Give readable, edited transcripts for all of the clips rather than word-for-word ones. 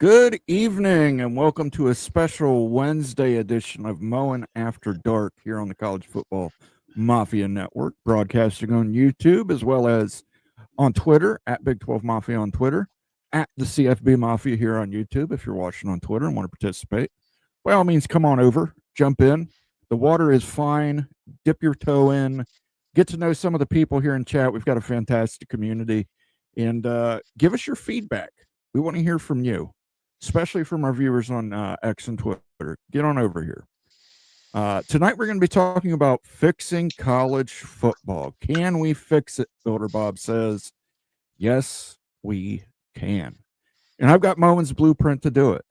Good evening and welcome to a special Wednesday edition of Moen After Dark here on the College Football Mafia Network, broadcasting on YouTube as well as on Twitter at Big 12 Mafia on Twitter, at the CFB Mafia here on YouTube. If you're watching on Twitter and want to participate, by all means, come on over, jump in. The water is fine. Dip your toe in. Get to know some of the people here in chat. We've got a fantastic community. And give us your feedback. We want to hear from you, especially from our viewers on X and Twitter. Get on over here. Tonight, we're going to be talking about fixing college football. Can we fix it? Builder Bob says, yes, we can. And I've got Moen's blueprint to do it.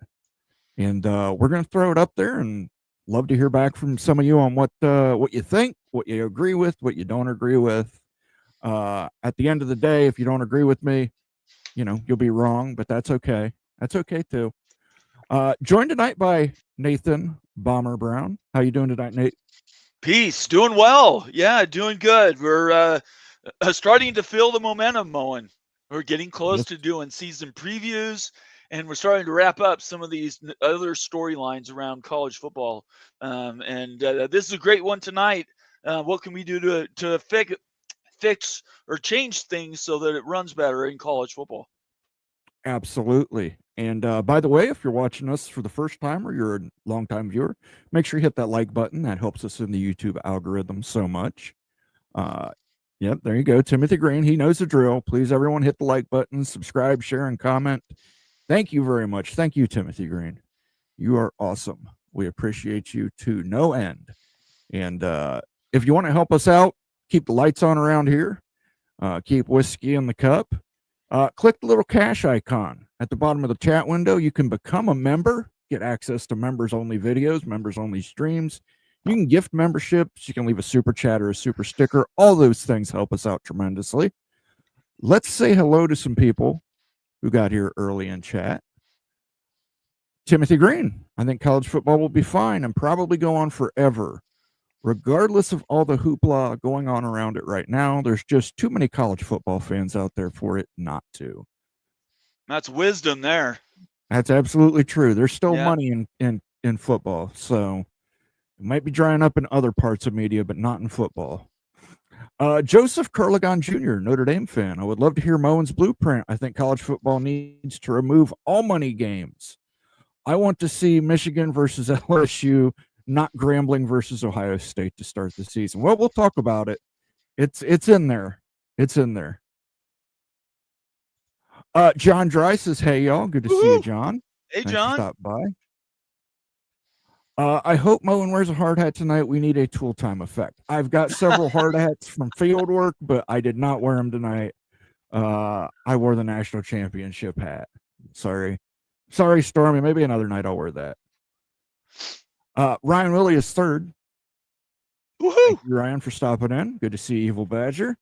And we're going to throw it up there and love to hear back from some of you on what you think, what you agree with, what you don't agree with. At the end of the day, if you don't agree with me, you'll be wrong, but that's okay. That's okay too. Joined tonight by Nathan Bomber Brown. How you doing tonight, Nate? Peace. Doing well. Yeah, doing good. We're starting to feel the momentum, Moen. We're getting close to doing season previews, and we're starting to wrap up some of these other storylines around college football. This is a great one tonight. What can we do to fix or change things so that it runs better in college football? Absolutely. And by the way, if you're watching us for the first time or you're a longtime viewer, make sure you hit that like button. That helps us in the YouTube algorithm so much. Yep, there you go. Timothy Green, he knows the drill. Please, everyone, hit the like button, subscribe, share, and comment. Thank you very much. Thank you, Timothy Green. You are awesome. We appreciate you to no end. And if you want to help us out, keep the lights on around here. Keep whiskey in the cup. Click the little cash icon at the bottom of the chat window. You can become a member, get access to members-only videos, members-only streams. You can gift memberships. You can leave a super chat or a super sticker. All those things help us out tremendously. Let's say hello to some people who got here early in chat. Timothy Green, I think college football will be fine and probably go on forever. Regardless of all the hoopla going on around it right now, there's just too many college football fans out there for it not to. That's wisdom there. That's absolutely true. There's still money in football, so it might be drying up in other parts of media, but not in football. Joseph Curligan Jr., Notre Dame fan. I would love to hear Moen's blueprint. I think college football needs to remove all money games. I want to see Michigan versus LSU, not Grambling versus Ohio State to start the season. Well, we'll talk about it. It's in there. It's in there. John Dry says, hey, y'all. Good to see you, John. Hey, John. Stop by. I hope Moen wears a hard hat tonight. We need a tool time effect. I've got several hard hats from field work, but I did not wear them tonight. I wore the national championship hat. Sorry, Stormy. Maybe another night I'll wear that. Ryan Willie is third. Woohoo! Thank you, Ryan, for stopping in. Good to see Evil Badger.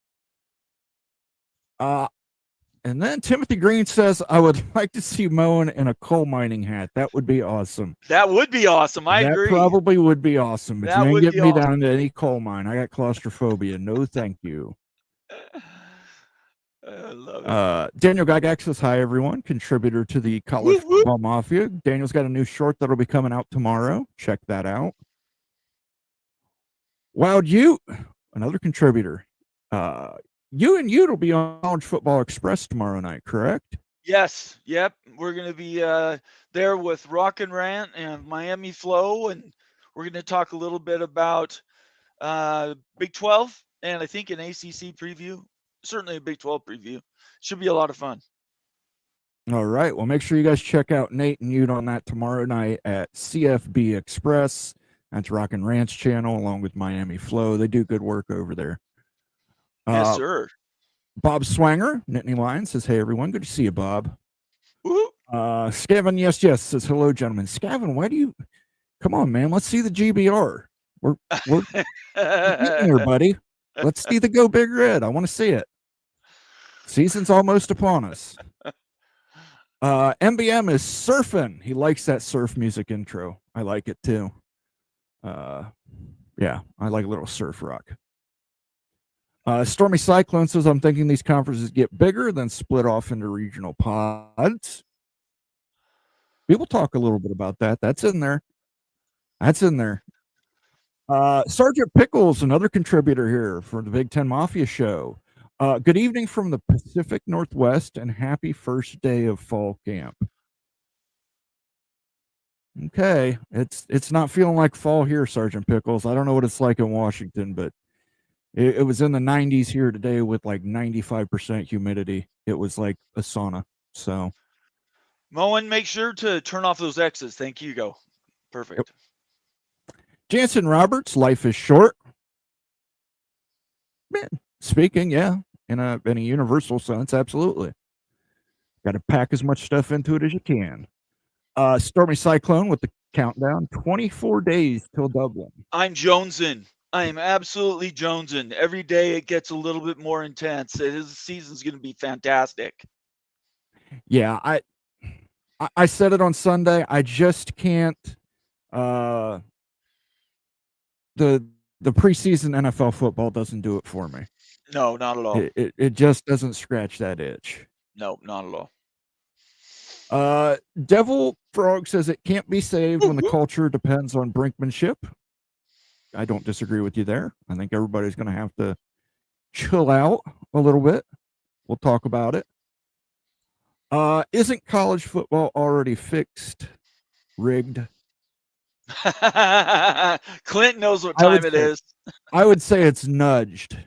And then Timothy Green says, I would like to see Moen in a coal mining hat. That would be awesome. That would be awesome. I agree. That probably would be awesome. But you ain't get me down to any coal mine. I got claustrophobia. No, thank you. I love it. Daniel Gygax says, hi, everyone. Contributor to the College Football Mafia. Daniel's got a new short that'll be coming out tomorrow. Check that out. Wild Ute, another contributor. You and Ute will be on College Football Express tomorrow night, correct? Yes. Yep. We're going to be there with Rock and Rant and Miami Flow, and we're going to talk a little bit about Big 12 and I think an ACC preview. Certainly a Big 12 preview. Should be a lot of fun. All right. Well, make sure you guys check out Nate and Ute on that tomorrow night at CFB Express. That's Rock and Rant's channel along with Miami Flow. They do good work over there. Yes, sir. Bob Swanger, Nittany Lions, says, hey, everyone. Good to see you, Bob. Woo-hoo. Scavin, yes, says, hello, gentlemen. Scavin, why do you... Come on, man. Let's see the GBR. We're getting here, buddy. Let's see the Go Big Red. I want to see it. Season's almost upon us. MBM is surfing. He likes that surf music intro. I like it, too. Yeah, I like a little surf rock. Stormy Cyclone says, I'm thinking these conferences get bigger, then split off into regional pods. We will talk a little bit about that. That's in there. That's in there. Sergeant Pickles, another contributor here for the Big Ten Mafia show. Good evening from the Pacific Northwest and happy first day of fall camp. Okay, it's not feeling like fall here, Sergeant Pickles. I don't know what it's like in Washington, but it was in the 90s here today with like 95% humidity. It was like a sauna. So, Moen, make sure to turn off those X's. Thank you. Go. Perfect. Yep. Jansen Roberts, life is short. Man, speaking, yeah, in a universal sense, absolutely. Got to pack as much stuff into it as you can. Stormy Cyclone with the countdown, 24 days till Dublin. I'm jonesing. I am absolutely jonesing. Every day it gets a little bit more intense. This season's going to be fantastic. Yeah, I said it on Sunday. I just can't. The preseason NFL football doesn't do it for me. No, not at all. It just doesn't scratch that itch. No, not at all. Devil Frog says it can't be saved when the culture depends on brinkmanship. I don't disagree with you there. I think everybody's going to have to chill out a little bit. We'll talk about it. Isn't college football already fixed? Rigged? Clint knows what time it is. I would say it's nudged.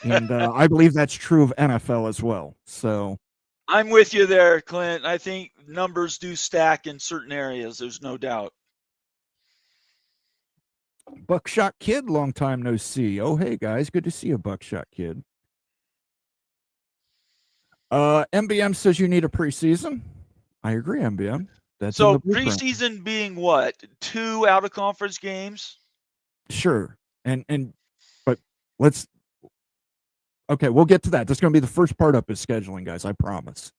And I believe that's true of NFL as well. So I'm with you there, Clint. I think numbers do stack in certain areas. There's no doubt. Buckshot Kid, long time no see. Oh, hey, guys. Good to see you, Buckshot Kid. MBM says you need a preseason. I agree, MBM. That's so preseason being what? 2 out-of-conference games? Sure. But let's... Okay, we'll get to that. That's going to be the first part up is scheduling, guys. I promise.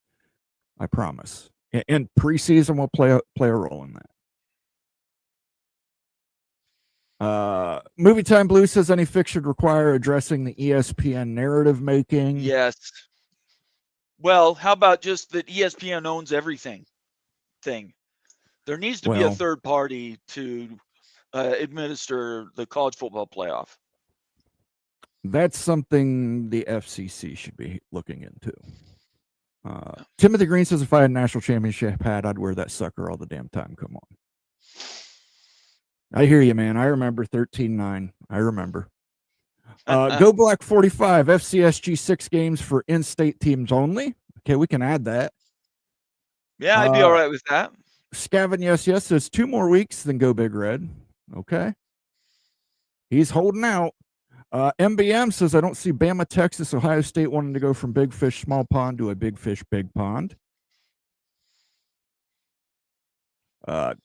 And preseason will play a role in that. Movie Time Blue says any fix should require addressing the ESPN narrative making. Yes. Well, how about just that ESPN owns everything thing? There needs to be a third party to administer the college football playoff. That's something the FCC should be looking into. Timothy Green says if I had a national championship hat, I'd wear that sucker all the damn time. Come on. I hear you, man. I remember 13-9. I remember. Go Black 45, FCSG 6 games for in-state teams only. Okay, we can add that. Yeah, I'd be all right with that. Scavin, yes, says 2 more weeks, then go Big Red. Okay. He's holding out. MBM says, I don't see Bama, Texas, Ohio State wanting to go from big fish, small pond to a big fish, big pond.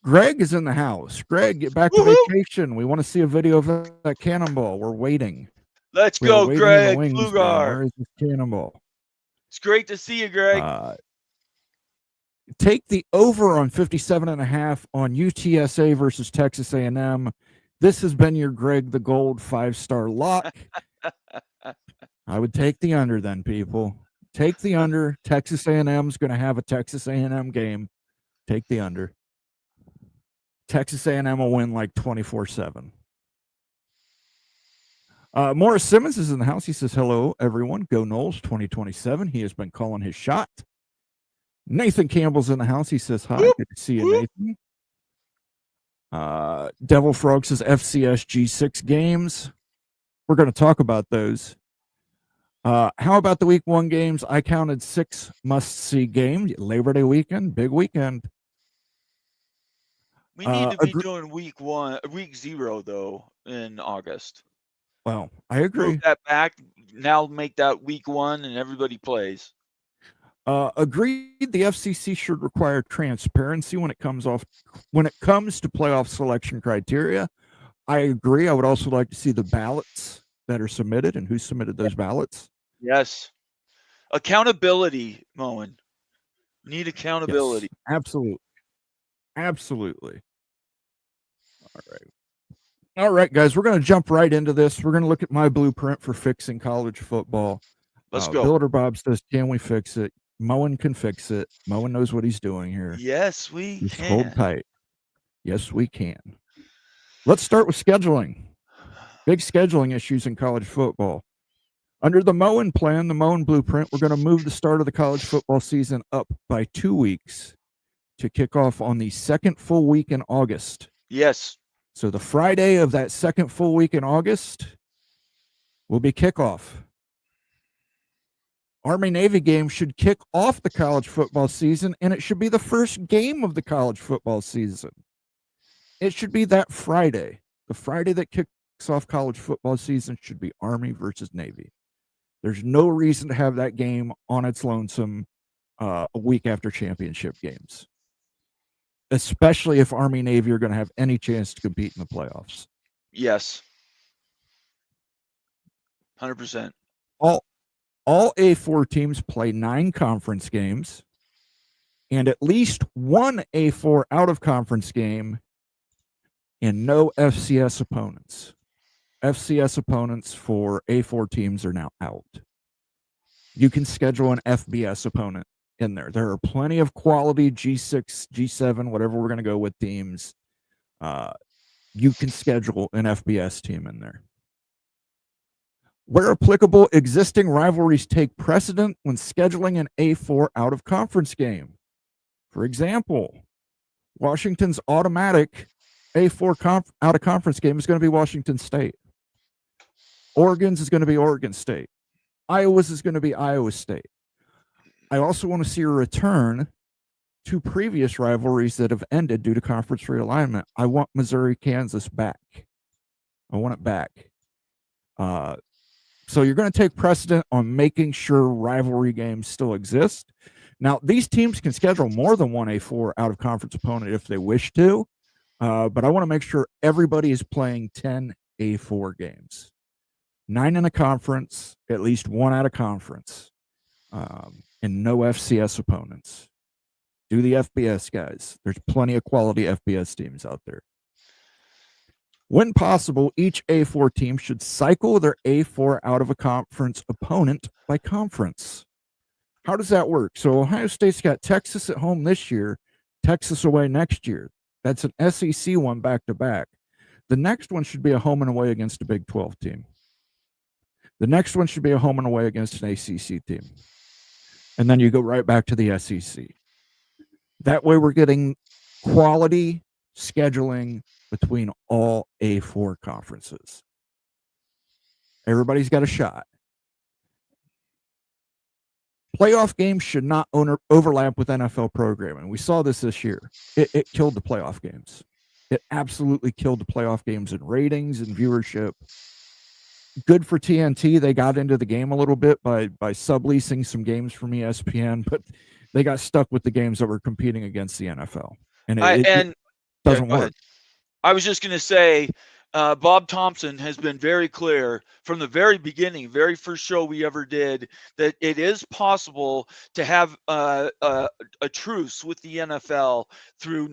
Greg is in the house. Greg, get back to vacation. We want to see a video of that cannonball. We're waiting. Let's go, Greg. Flugar. Where is this cannonball? It's great to see you, Greg. Take the over on 57.5 on UTSA versus Texas A&M. This has been your Greg the Gold 5-star lock. I would take the under then, people. Take the under. Texas A&M is going to have a Texas A&M game. Take the under. Texas A&M will win like 24-7. Morris Simmons is in the house. He says, hello, everyone. Go Knowles 2027. He has been calling his shot. Nathan Campbell's in the house. He says, hi. Good to see you, Nathan. Devil Frog says FCSG 6 games. We're going to talk about those. How about the week 1 games? I counted 6 must-see games. Labor Day weekend, big weekend. We need to be doing week 0 though in August. Well, I agree. Move that back now. Make that week 1 and everybody plays. Agreed. The FCC should require transparency when it comes to playoff selection criteria. I agree. I would also like to see the ballots that are submitted and who submitted those ballots. Yes. Accountability, Moen. We need accountability. Yes, absolutely. All right, guys. We're going to jump right into this. We're going to look at my blueprint for fixing college football. Let's go. Builder Bob says, can we fix it? Moen can fix it. Moen knows what he's doing here. Yes, we Just can. hold tight. Yes, we can. Let's start with scheduling. Big scheduling issues in college football. Under the Moen plan, the Moen blueprint, we're going to move the start of the college football season up by 2 weeks to kick off on the second full week in August. Yes. So the Friday of that second full week in August will be kickoff. Army-Navy game should kick off the college football season, and it should be the first game of the college football season. It should be that Friday. The Friday that kicks off college football season should be Army versus Navy. There's no reason to have that game on its lonesome a week after championship games, especially if Army-Navy are going to have any chance to compete in the playoffs. Yes. 100%. All A4 teams play 9 conference games and at least one A4 out-of-conference game and no FCS opponents. FCS opponents for A4 teams are now out. You can schedule an FBS opponent in there. There are plenty of quality G6, G7, whatever we're going to go with teams. You can schedule an FBS team in there. Where applicable, existing rivalries take precedent when scheduling an A4 out-of-conference game. For example, Washington's automatic A4 out-of-conference game is going to be Washington State. Oregon's is going to be Oregon State. Iowa's is going to be Iowa State. I also want to see a return to previous rivalries that have ended due to conference realignment. I want Missouri-Kansas back. I want it back. So you're going to take precedent on making sure rivalry games still exist. Now, these teams can schedule more than one A4 out-of-conference opponent if they wish to, but I want to make sure everybody is playing 10 A4 games. 9 in a conference, at least 1 out of conference, and no FCS opponents. Do the FBS, guys. There's plenty of quality FBS teams out there. When possible, each A4 team should cycle their A4 out-of-a-conference opponent by conference. How does that work? So Ohio State's got Texas at home this year, Texas away next year. That's an SEC one back-to-back. The next one should be a home and away against a Big 12 team. The next one should be a home and away against an ACC team. And then you go right back to the SEC. That way we're getting quality scheduling between all A4 conferences. Everybody's got a shot. Playoff games should not overlap with NFL programming. We saw this year. It killed the playoff games. It absolutely killed the playoff games in ratings and viewership. Good for TNT. They got into the game a little bit by subleasing some games from ESPN, but they got stuck with the games that were competing against the NFL. And it doesn't work. I was just going to say, Bob Thompson has been very clear from the very beginning, very first show we ever did, that it is possible to have a truce with the NFL through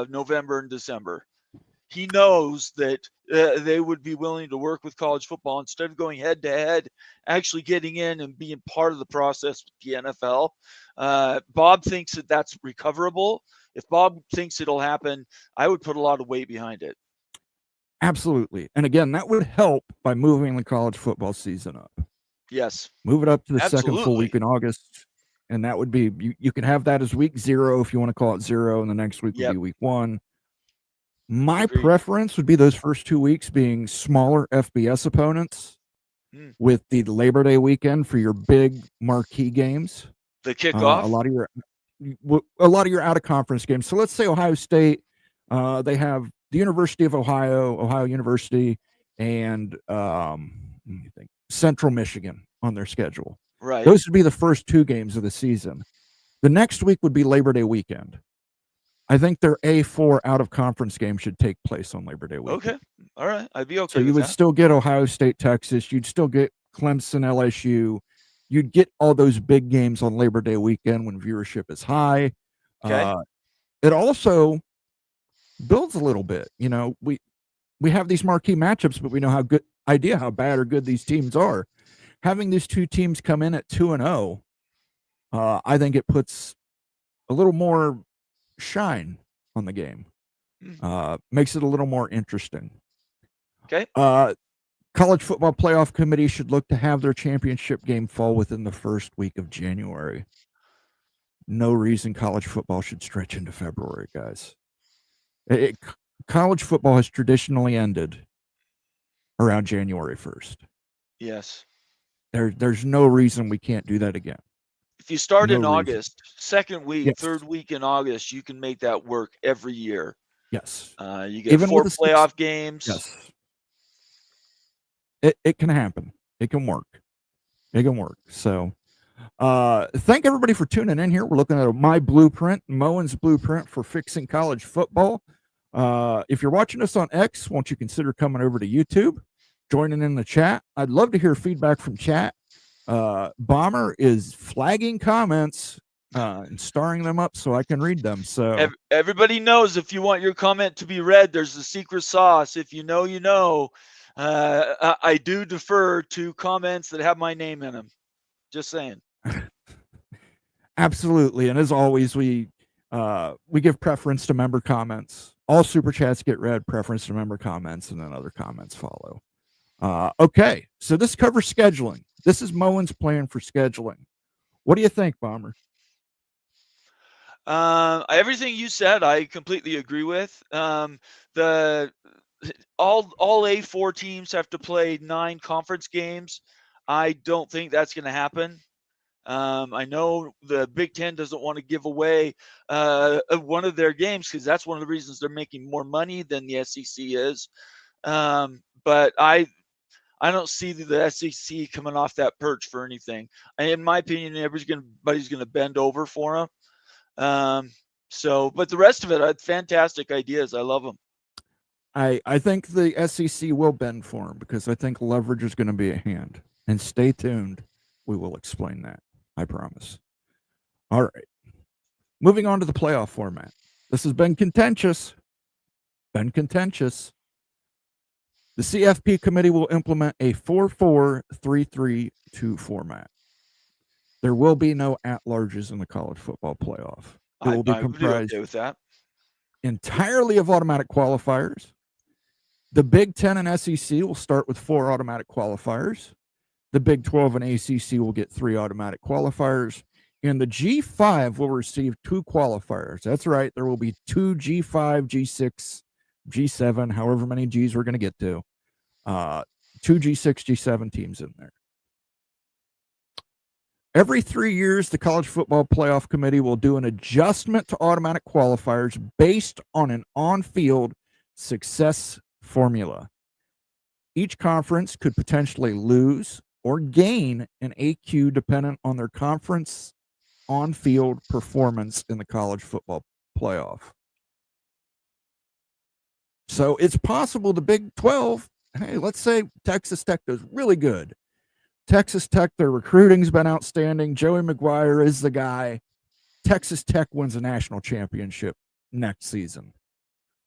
November and December. He knows that they would be willing to work with college football instead of going head to head, actually getting in and being part of the process with the NFL. Bob thinks that that's recoverable. If Bob thinks it'll happen, I would put a lot of weight behind it. Absolutely. And again, that would help by moving the college football season up. Yes. Move it up to the Absolutely. second full week in August. And that would be, you can have that as week 0 if you want to call it 0, and the next week would be week 1. My preference would be those first 2 weeks being smaller FBS opponents with the Labor Day weekend for your big marquee games. The kickoff. A lot of your out of conference games. So let's say Ohio State, they have the University of Ohio University, and Central Michigan on their schedule. Right. Those would be the first 2 games of the season. The next week would be Labor Day weekend. I think their A4 out-of-conference game should take place on Labor Day weekend. Okay. All right. I'd be okay So you would still get Ohio State, Texas. You'd still get Clemson, LSU. You'd get all those big games on Labor Day weekend when viewership is high. Okay. It also builds a little bit. You know, we have these marquee matchups, but we know how bad or good these teams are. Having these 2 teams come in at 2-0 I think it puts a little more shine on the game. Makes it a little more interesting. Okay. College Football Playoff Committee should look to have their championship game fall within the first week of January. No reason college football should stretch into February, guys. College football has traditionally ended around January 1st. Yes. There's no reason we can't do that again. If you start No in reason. August, second week, Yes. third week in August, you can make that work every year. Yes. You get Even 4 with playoff games. Yes. It can happen. It can work. It can work. So thank everybody for tuning in here. We're looking at my blueprint, Moen's blueprint for fixing college football. If you're watching us on X, won't you consider coming over to YouTube, joining in the chat? I'd love to hear feedback from chat. Bomber is flagging comments and starring them up so I can read them. So everybody knows if you want your comment to be read, there's the secret sauce. If you know, you know. I do defer to comments that have my name in them. Just saying. Absolutely, and as always, we give preference to member comments. All super chats get read, preference to member comments, and then other comments follow. Okay, so this covers scheduling. This is Moen's plan for scheduling. What do you think, Bomber? Everything you said, I completely agree with. All A4 teams have to play 9 conference games. I don't think that's going to happen. I know the Big Ten doesn't want to give away one of their games because that's one of the reasons they're making more money than the SEC is. But I don't see the SEC coming off that perch for anything. In my opinion, everybody's going to bend over for them. But the rest of it, fantastic ideas. I love them. I think the SEC will bend for them because I think leverage is going to be at hand. And stay tuned. We will explain that. I promise. All right. Moving on to the playoff format. This has been contentious. The CFP committee will implement a 4-4-3-3-2 format. There will be no at-larges in the college football playoff. It will be comprised with that. entirely of automatic qualifiers. The Big Ten and SEC will start with 4 automatic qualifiers. The Big 12 and ACC will get 3 automatic qualifiers. And the G5 will receive 2 qualifiers. That's right. There will be 2 G5, G6, G7, however many Gs we're going to get to. 2 G6, G7 teams in there. Every 3 years, the College Football Playoff Committee will do an adjustment to automatic qualifiers based on an on-field success formula. Each conference could potentially lose or gain an AQ dependent on their conference on-field performance in the college football playoff. So it's possible the Big 12, hey, let's say Texas Tech does really good. Texas Tech, their recruiting's been outstanding. Joey McGuire is the guy. Texas Tech wins a national championship next season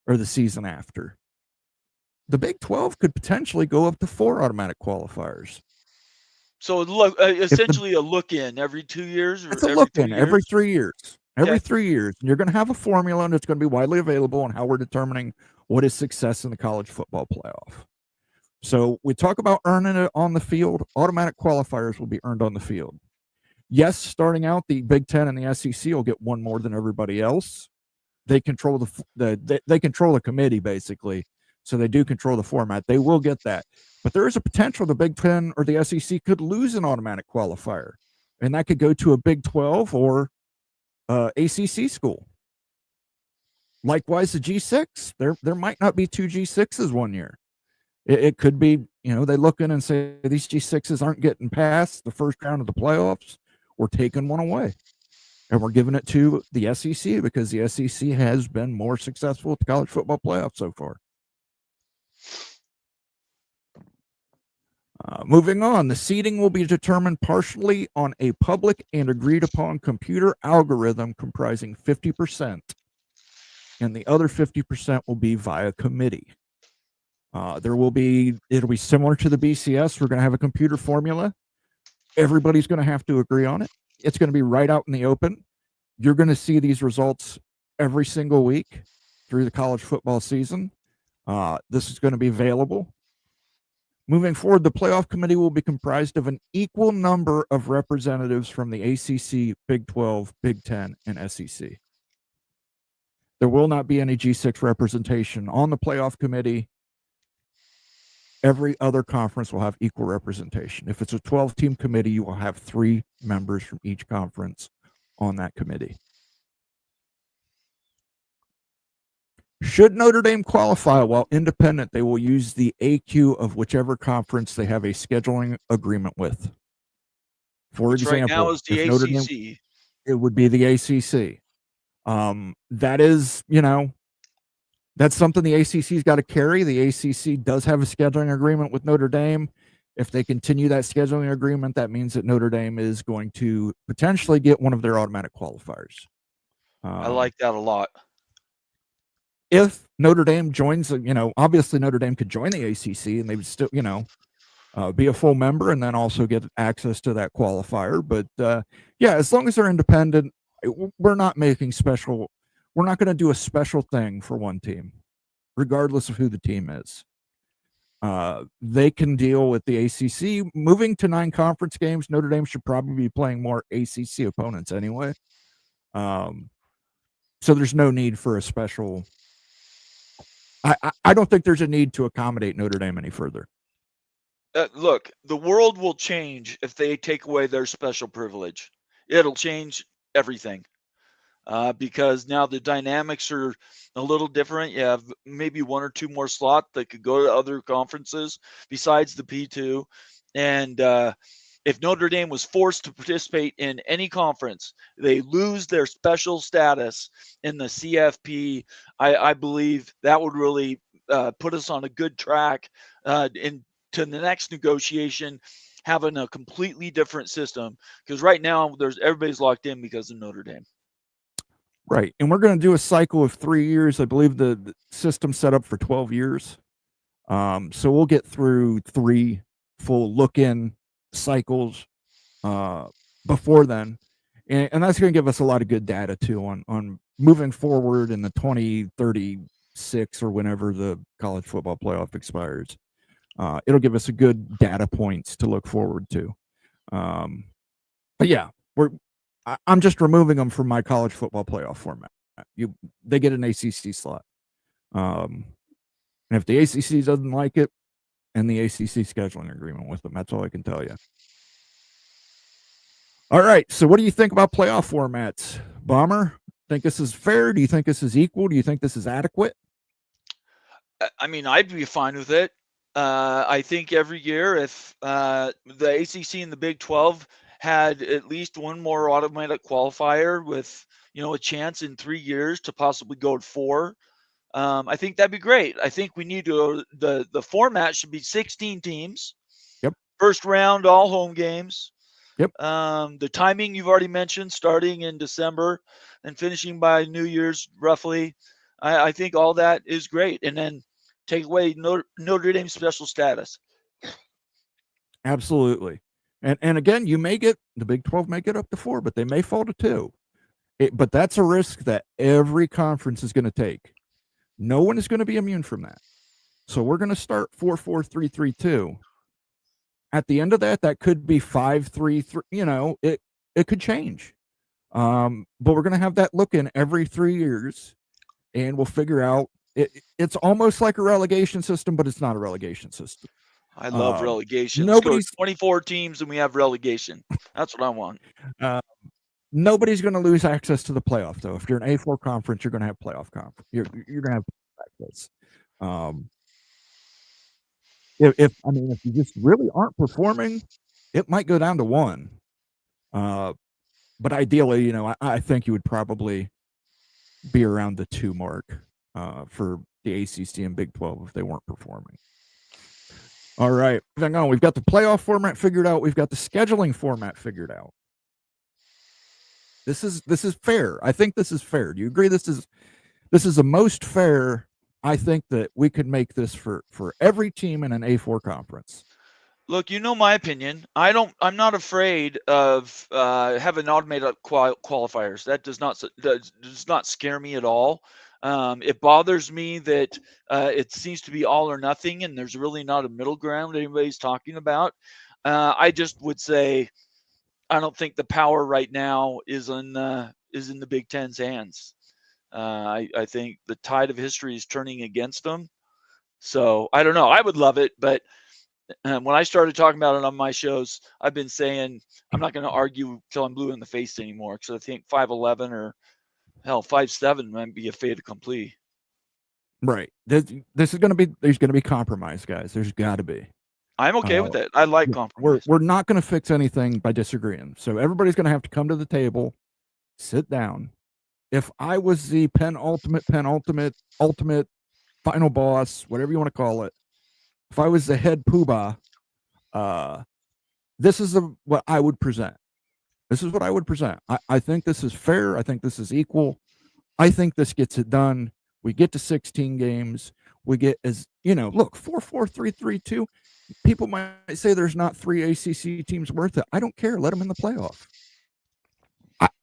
or the season after. The Big 12 could potentially go up to 4 automatic qualifiers. So essentially a look-in every 2 years? It's a look-in every 3 years. Every 3 years. And you're going to have a formula, and it's going to be widely available on how we're determining what is success in the college football playoff. So we talk about earning it on the field. Automatic qualifiers will be earned on the field. Yes, starting out, the Big Ten and the SEC will get one more than everybody else. They control they control the committee, basically. So they do control the format. They will get that. But there is a potential the Big Ten or the SEC could lose an automatic qualifier. And that could go to a Big 12 or ACC school. Likewise, the G6. There might not be 2 G6s one year. It could be, they look in and say, these G6s aren't getting past the first round of the playoffs. We're taking one away. And we're giving it to the SEC because the SEC has been more successful at the college football playoff so far. Moving on, the seeding will be determined partially on a public and agreed upon computer algorithm comprising 50%. And the other 50% will be via committee. It'll be similar to the BCS. We're going to have a computer formula. Everybody's going to have to agree on it. it's going to be right out in the open. You're going to see these results every single week through the college football season. This is going to be available. Moving forward, the playoff committee will be comprised of an equal number of representatives from the ACC, Big 12, Big 10, and SEC. There will not be any G6 representation on the playoff committee. Every other conference will have equal representation. If it's a 12-team committee, you will have 3 members from each conference on that committee. Should Notre Dame qualify while independent, they will use the AQ of whichever conference they have a scheduling agreement with. For example, right now is the if ACC. Notre Dame, it would be the ACC. That is, that's something the ACC's got to carry. The ACC does have a scheduling agreement with Notre Dame. If they continue that scheduling agreement, that means that Notre Dame is going to potentially get one of their automatic qualifiers. I like that a lot. If Notre Dame joins, obviously Notre Dame could join the ACC and they would still, be a full member and then also get access to that qualifier. But as long as they're independent, we're not making special. We're not going to do a special thing for one team, regardless of who the team is. They can deal with the ACC. Moving to 9 conference games, Notre Dame should probably be playing more ACC opponents anyway. So there's no need for a special. I don't think there's a need to accommodate Notre Dame any further. Look, the world will change if they take away their special privilege. It'll change everything because now the dynamics are a little different. You have maybe 1 or 2 more slots that could go to other conferences besides the P2. And if Notre Dame was forced to participate in any conference, they lose their special status in the CFP. I believe that would really put us on a good track to the next negotiation, having a completely different system. Because right now, everybody's locked in because of Notre Dame. Right, and we're going to do a cycle of 3 years. I believe the system's set up for 12 years. So we'll get through 3 full look-in cycles before then, and that's going to give us a lot of good data too on moving forward in the 2036 or whenever the college football playoff expires. It'll give us a good data points to look forward to. But yeah, I'm just removing them from my college football playoff format. They get an ACC slot, and if the ACC doesn't like it, and the ACC scheduling agreement with them. That's all I can tell you. All right. So what do you think about playoff formats, Bomber? Think this is fair? Do you think this is equal? Do you think this is adequate? I mean, I'd be fine with it. I think every year if the ACC and the Big 12 had at least 1 more automatic qualifier with, a chance in 3 years to possibly go to 4, I think that'd be great. I think we need to the format should be 16 teams. Yep. First round, all home games. Yep. The timing you've already mentioned, starting in December and finishing by New Year's roughly. I think all that is great. And then take away Notre Dame's special status. Absolutely. And again, the Big 12 may get up to 4, but they may fall to 2. But that's a risk that every conference is going to take. No one is going to be immune from that. So we're going to start 4-4-3-3-2. At the end of that could be 5-3-3. It could change. But we're going to have that look in every 3 years, and we'll figure out. It's almost like a relegation system, but it's not a relegation system. I love relegation. Let's go 24 teams and we have relegation. That's what I want. Nobody's going to lose access to the playoff, though. If you're an A4 conference, you're going to have playoff conference. You're going to have access. If you just really aren't performing, it might go down to 1. But ideally, I think you would probably be around the 2 mark for the ACC and Big 12 if they weren't performing. All right, hang on. We've got the playoff format figured out. We've got the scheduling format figured out. This is fair. I think this is fair. Do you agree this is the most fair? I think that we could make this for every team in an A4 conference. Look, you know my opinion. I'm not afraid of having automated qualifiers. That does not scare me at all. It bothers me that it seems to be all or nothing, and there's really not a middle ground anybody's talking about. I just would say I don't think the power right now is in the Big Ten's hands. I think the tide of history is turning against them. So I don't know. I would love it, but when I started talking about it on my shows, I've been saying I'm not going to argue till I'm blue in the face anymore because I think 5'11" or hell 5'7" might be a fait accompli. Right. This is going to be, there's going to be compromise, guys. There's got to be. I'm okay with it. I like compromise. We're not going to fix anything by disagreeing. So everybody's going to have to come to the table, sit down. If I was the penultimate, ultimate final boss, whatever you want to call it, if I was the head poobah, this is what I would present. This is what I would present. I think this is fair. I think this is equal. I think this gets it done. We get to 16 games. We get, as you know, look, 4-4, 3-3-2. People might say there's not 3 ACC teams worth it. I don't care. Let them in the playoff.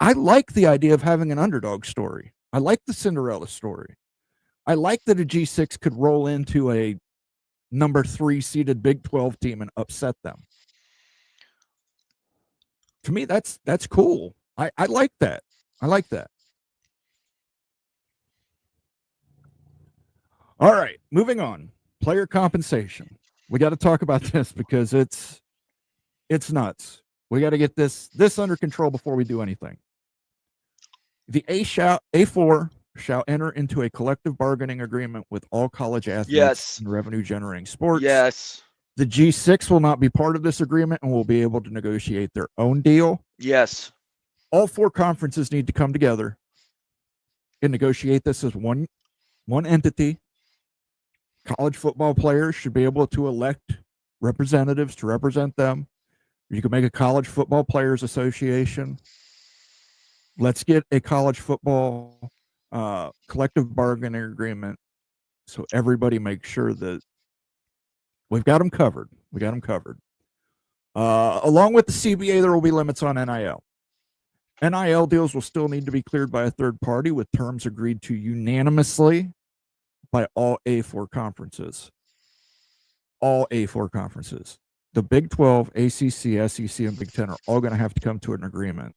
I like the idea of having an underdog story. I like the Cinderella story. I like that a G6 could roll into a number 3 seeded Big 12 team and upset them. To me, that's cool. I like that. I like that. All right, moving on. Player compensation. We got to talk about this because it's nuts. We got to get this under control before we do anything. The A4 shall enter into a collective bargaining agreement with all college athletes in revenue generating sports. Yes. The G6 will not be part of this agreement and will be able to negotiate their own deal. Yes. All 4 conferences need to come together and negotiate this as one entity. College football players should be able to elect representatives to represent them. You can make a college football players association. Let's get a college football collective bargaining agreement so everybody makes sure that we've got them covered. We got them covered. Along with the CBA, there will be limits on NIL. NIL deals will still need to be cleared by a third party with terms agreed to unanimously by all A4 conferences. All A4 conferences. The Big 12, ACC, SEC, and Big 10 are all going to have to come to an agreement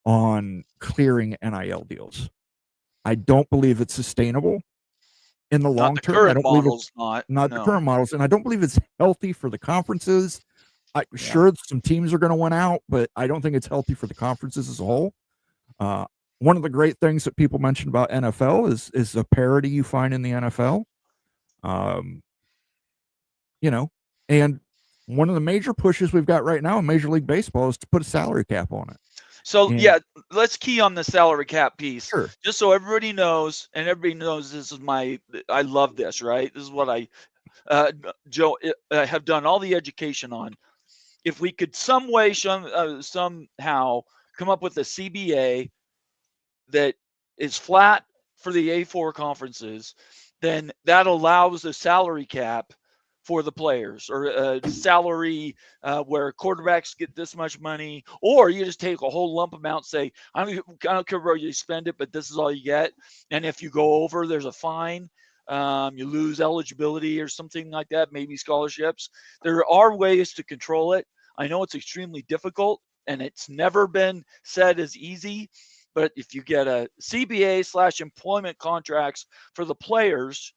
on clearing NIL deals. I don't believe it's sustainable in the long term. I don't believe it's not the current models, and I don't believe it's healthy for the conferences. Sure, some teams are going to win out, but I don't think it's healthy for the conferences as a whole. One of the great things that people mention about NFL is the parity you find in the NFL. And one of the major pushes we've got right now in Major League Baseball is to put a salary cap on it. So let's key on the salary cap piece, sure. Just so everybody knows, and everybody knows this is I love this, right? This is what I, Joe, have done all the education on. If we could somehow come up with a CBA that is flat for the A4 conferences, then that allows a salary cap for the players, or a salary where quarterbacks get this much money, or you just take a whole lump amount, say, I don't care where you spend it, but this is all you get. And if you go over, there's a fine. You lose eligibility or something like that, maybe scholarships. There are ways to control it. I know it's extremely difficult, and it's never been said as easy. But if you get a CBA/employment contracts for the players,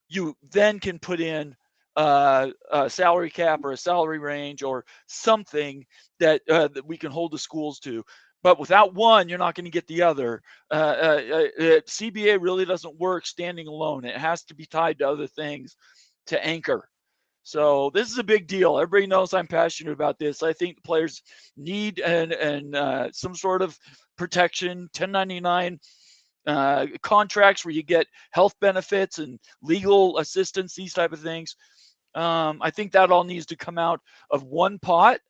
you then can put in a salary cap or a salary range or something that we can hold the schools to. But without one, you're not going to get the other. CBA really doesn't work standing alone. It has to be tied to other things to anchor. So this is a big deal. Everybody knows I'm passionate about this. I think the players need some sort of protection, 1099 contracts where you get health benefits and legal assistance, these type of things. I think that all needs to come out of one pot,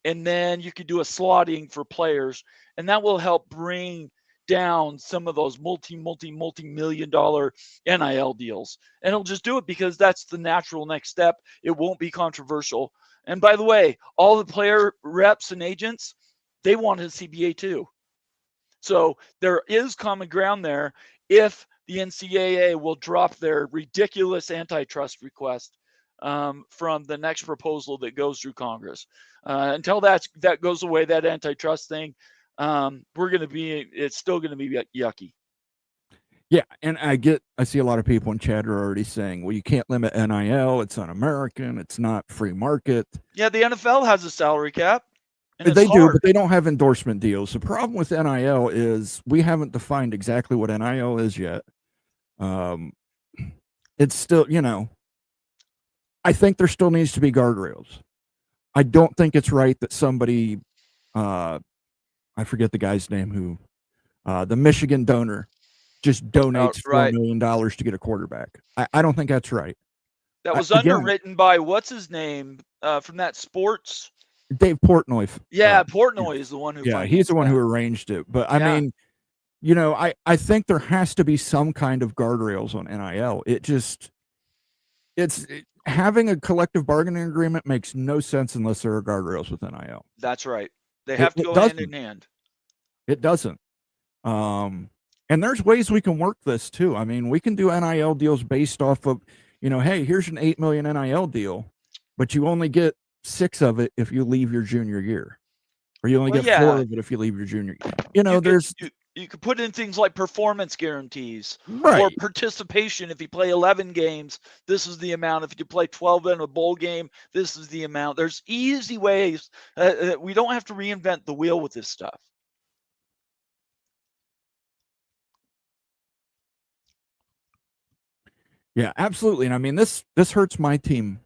and then you could do a slotting for players, and that will help bring down some of those multi-million dollar NIL deals. And it'll just do it because that's the natural next step. It won't be controversial. And by the way, all the player reps and agents, they want a CBA too. So there is common ground there if the NCAA will drop their ridiculous antitrust request from the next proposal that goes through Congress. Until that goes away, that antitrust thing, it's still going to be yucky. Yeah, and I see a lot of people in chat are already saying, well, you can't limit NIL. It's un-American. It's not free market. Yeah, the NFL has a salary cap. They do, but they don't have endorsement deals. The problem with NIL is we haven't defined exactly what NIL is yet. It's still, I think there still needs to be guardrails. I don't think it's right that somebody, I forget the guy's name who, the Michigan donor, just donates $4 million to get a quarterback. I don't think that's right. That was underwritten by what's his name from that sports. Dave Portnoy. Yeah, Portnoy is the one who. Yeah, he's the one who arranged it. But I mean, I think there has to be some kind of guardrails on NIL. Having a collective bargaining agreement makes no sense unless there are guardrails with NIL. That's right. They have to go hand in hand. It doesn't. And there's ways we can work this too. I mean, we can do NIL deals based off of, hey, here's an $8 million NIL deal, but you only get 6 of it if you leave your junior year, or you only get 4 of it if you leave your junior year. You could put in things like performance guarantees or participation. If you play 11 games, this is the amount. If you play 12 in a bowl game, this is the amount. There's easy ways. We don't have to reinvent the wheel with this stuff. Yeah, absolutely. And I mean, this hurts my team.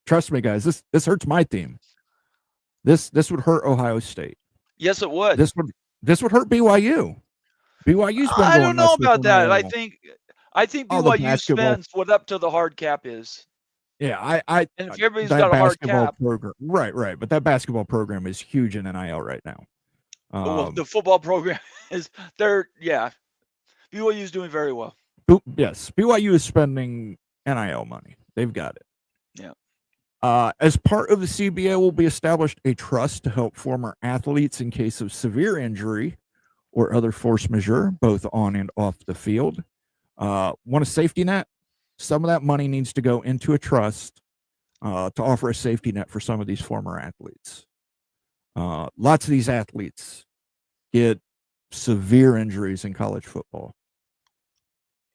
Trust me, guys, this hurts my team. This would hurt Ohio State. Yes, it would. This would hurt BYU. BYU's been I don't know about that. I think BYU spends what up to the hard cap is. Yeah, and if everybody's got a hard cap program, right. But that basketball program is huge in NIL right now. The football program is there. Yeah, BYU is doing very well. Yes, BYU is spending NIL money. They've got it. Yeah. As part of the CBA, will be established a trust to help former athletes in case of severe injury or other force majeure, both on and off the field. Want a safety net? Some of that money needs to go into a trust to offer a safety net for some of these former athletes. Lots of these athletes get severe injuries in college football.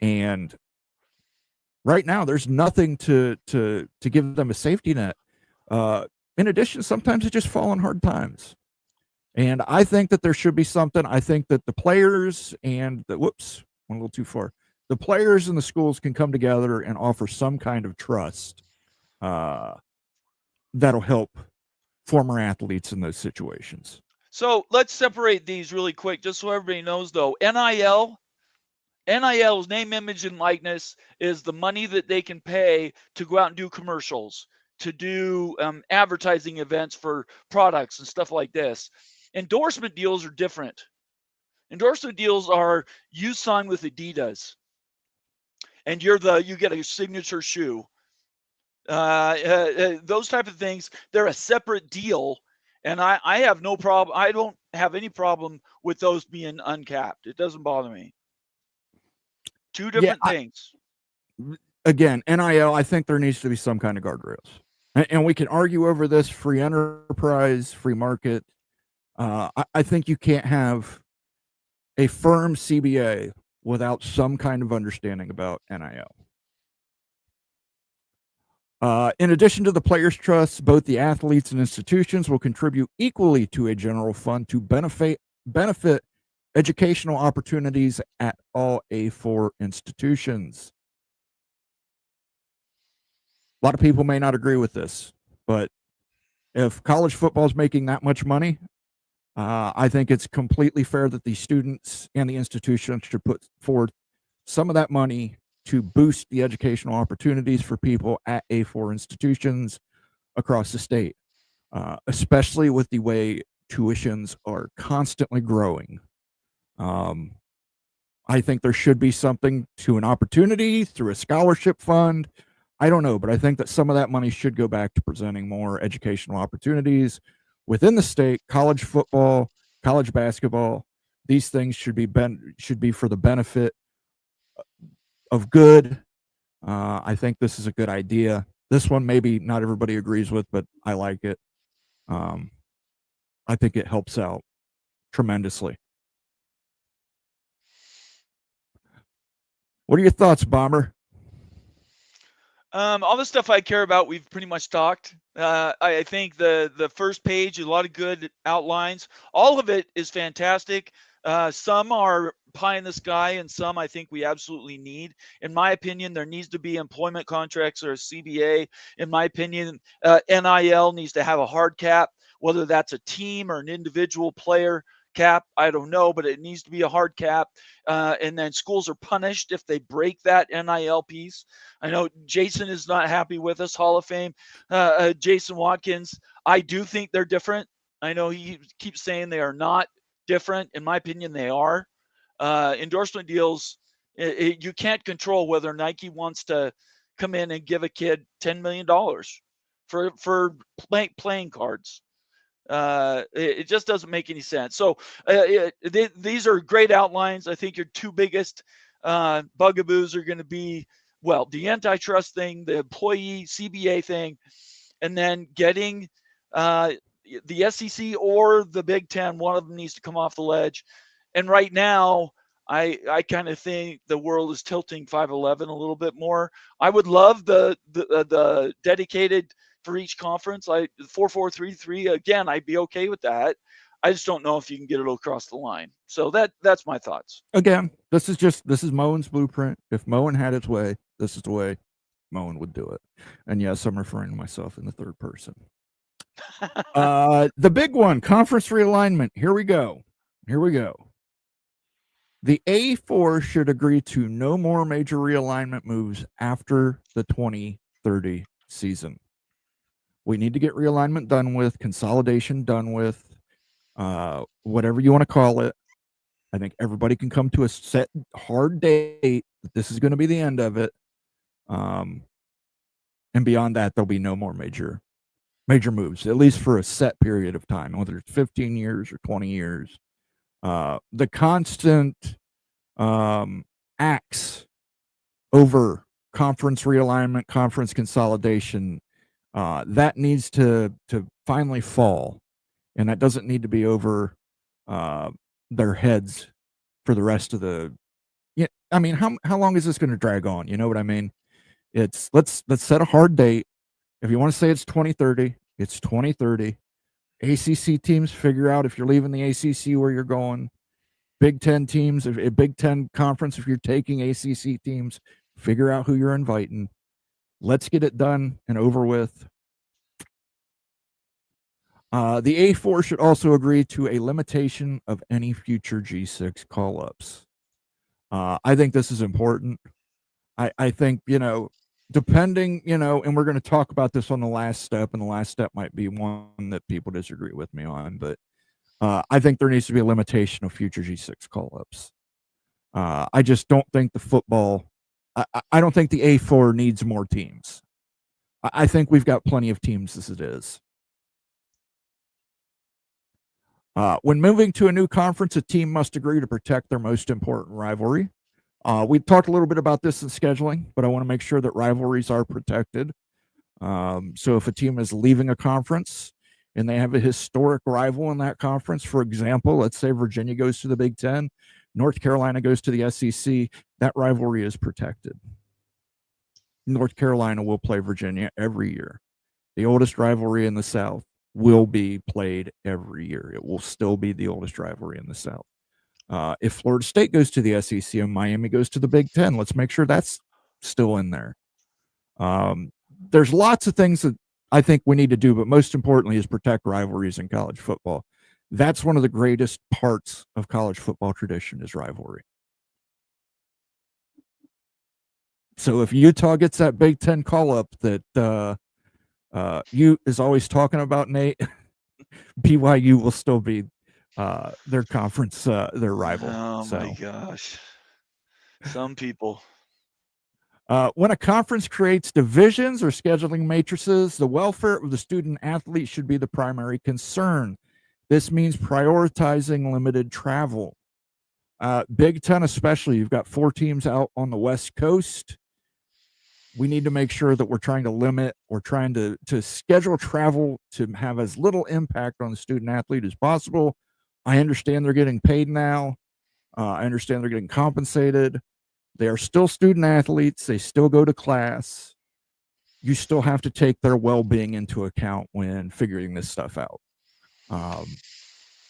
And right now, there's nothing to give them a safety net. In addition, sometimes they just fall on hard times. And I think that there should be something. I think that the players and went a little too far. The players and the schools can come together and offer some kind of trust that'll help former athletes in those situations. So let's separate these really quick, just so everybody knows, though. NIL's name, image, and likeness is the money that they can pay to go out and do commercials, to do advertising events for products and stuff like this. Endorsement deals are different. Endorsement deals are you sign with Adidas, and you get a signature shoe. Those type of things, they're a separate deal, and I have no problem. I don't have any problem with those being uncapped. It doesn't bother me. Two different things. Again, NIL, I think there needs to be some kind of guardrails. And we can argue over this: free enterprise, free market. I think you can't have a firm CBA without some kind of understanding about NIL. In addition to the players' trusts, both the athletes and institutions will contribute equally to a general fund to benefit educational opportunities at all A4 institutions. A lot of people may not agree with this, but if college football is making that much money, I think it's completely fair that the students and the institutions should put forward some of that money to boost the educational opportunities for people at A4 institutions across the state, especially with the way tuitions are constantly growing I think there should be something to an opportunity through a scholarship fund. I don't know, but I think that some of that money should go back to presenting more educational opportunities within the state. College football, college basketball, these things should be for the benefit of good. I think this is a good idea. This one maybe not everybody agrees with, but I like it. I think it helps out tremendously. What are your thoughts, Bomber? All the stuff I care about, we've pretty much talked. I think the first page, a lot of good outlines. All of it is fantastic. Some are pie in the sky, and some I think we absolutely need. In my opinion, there needs to be employment contracts or a CBA. In my opinion, NIL needs to have a hard cap, whether that's a team or an individual player cap, I don't know, but it needs to be a hard cap. And then schools are punished if they break that NIL piece. I know Jason is not happy with us, Hall of Fame. Jason Watkins, I do think they're different. I know he keeps saying they are not different. In my opinion, they are. Endorsement deals, you can't control whether Nike wants to come in and give a kid $10 million for playing cards. It just doesn't make any sense. So these are great outlines. I think your two biggest bugaboos are going to be, well, the antitrust thing, the employee CBA thing, and then getting the SEC or the Big Ten. One of them needs to come off the ledge. And right now, I kind of think the world is tilting 511 a little bit more. I would love the dedicated for each conference. 4-4-3-3 again, I'd be okay with that. I just don't know if you can get it across the line. So that's my thoughts. Again, this is Moen's blueprint. If Moen had its way, this is the way Moen would do it. And yes, I'm referring to myself in the third person. The big one, conference realignment. Here we go. The A4 should agree to no more major realignment moves after the 2030 season. We need to get realignment done with, consolidation done with, whatever you want to call it. I think everybody can come to a set hard date that this is going to be the end of it. And beyond that, there'll be no more major moves, at least for a set period of time, whether it's 15 years or 20 years. The constant acts over conference realignment, conference consolidation, that needs to finally fall, and that doesn't need to be over their heads for the rest of the. Yeah, I mean, how long is this going to drag on? You know what I mean? It's let's set a hard date. If you want to say it's 2030, it's 2030. ACC teams figure out if you're leaving the ACC where you're going. Big Ten teams, if a Big Ten conference, if you're taking ACC teams, figure out who you're inviting. Let's get it done and over with. The A4 should also agree to a limitation of any future G6 call-ups. I think this is important. I think, depending, and we're going to talk about this on the last step, and the last step might be one that people disagree with me on, but I think there needs to be a limitation of future G6 call-ups. I just don't think the football, I don't think the A4 needs more teams. I think we've got plenty of teams as it is. When moving to a new conference, a team must agree to protect their most important rivalry. We talked a little bit about this in scheduling, but I want to make sure that rivalries are protected. So if a team is leaving a conference and they have a historic rival in that conference, for example, let's say Virginia goes to the Big Ten, North Carolina goes to the SEC, that rivalry is protected. North Carolina will play Virginia every year. The oldest rivalry in the South will be played every year. It will still be the oldest rivalry in the South. If Florida State goes to the SEC and Miami goes to the Big Ten, let's make sure that's still in there. There's lots of things that I think we need to do, but most importantly is protect rivalries in college football. That's one of the greatest parts of college football tradition is rivalry. So if Utah gets that Big Ten call-up that you is always talking about, Nate, BYU will still be their conference, their rival. Oh so. my gosh. Some people. When a conference creates divisions or scheduling matrices, the welfare of the student athlete should be the primary concern. This means prioritizing limited travel. Big Ten especially, you've got 4 teams out on the West Coast. We need to make sure that we're trying to limit, we're trying to schedule travel to have as little impact on the student athlete as possible. I understand they're getting paid now. I understand they're getting compensated. They are still student athletes. They still go to class. You still have to take their well-being into account when figuring this stuff out.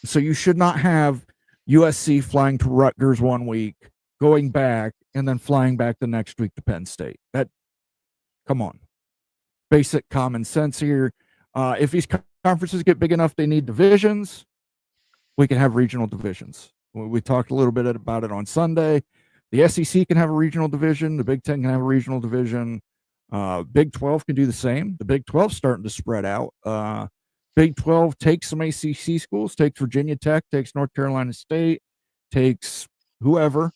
So you should not have USC flying to Rutgers one week, going back, and then flying back the next week to Penn State. Come on. Basic common sense here. If these conferences get big enough, they need divisions, we can have regional divisions. We talked a little bit about it on Sunday. The SEC can have a regional division. The Big Ten can have a regional division. Big 12 can do the same. The Big 12 is starting to spread out. Big 12 takes some ACC schools, takes Virginia Tech, takes North Carolina State, takes whoever.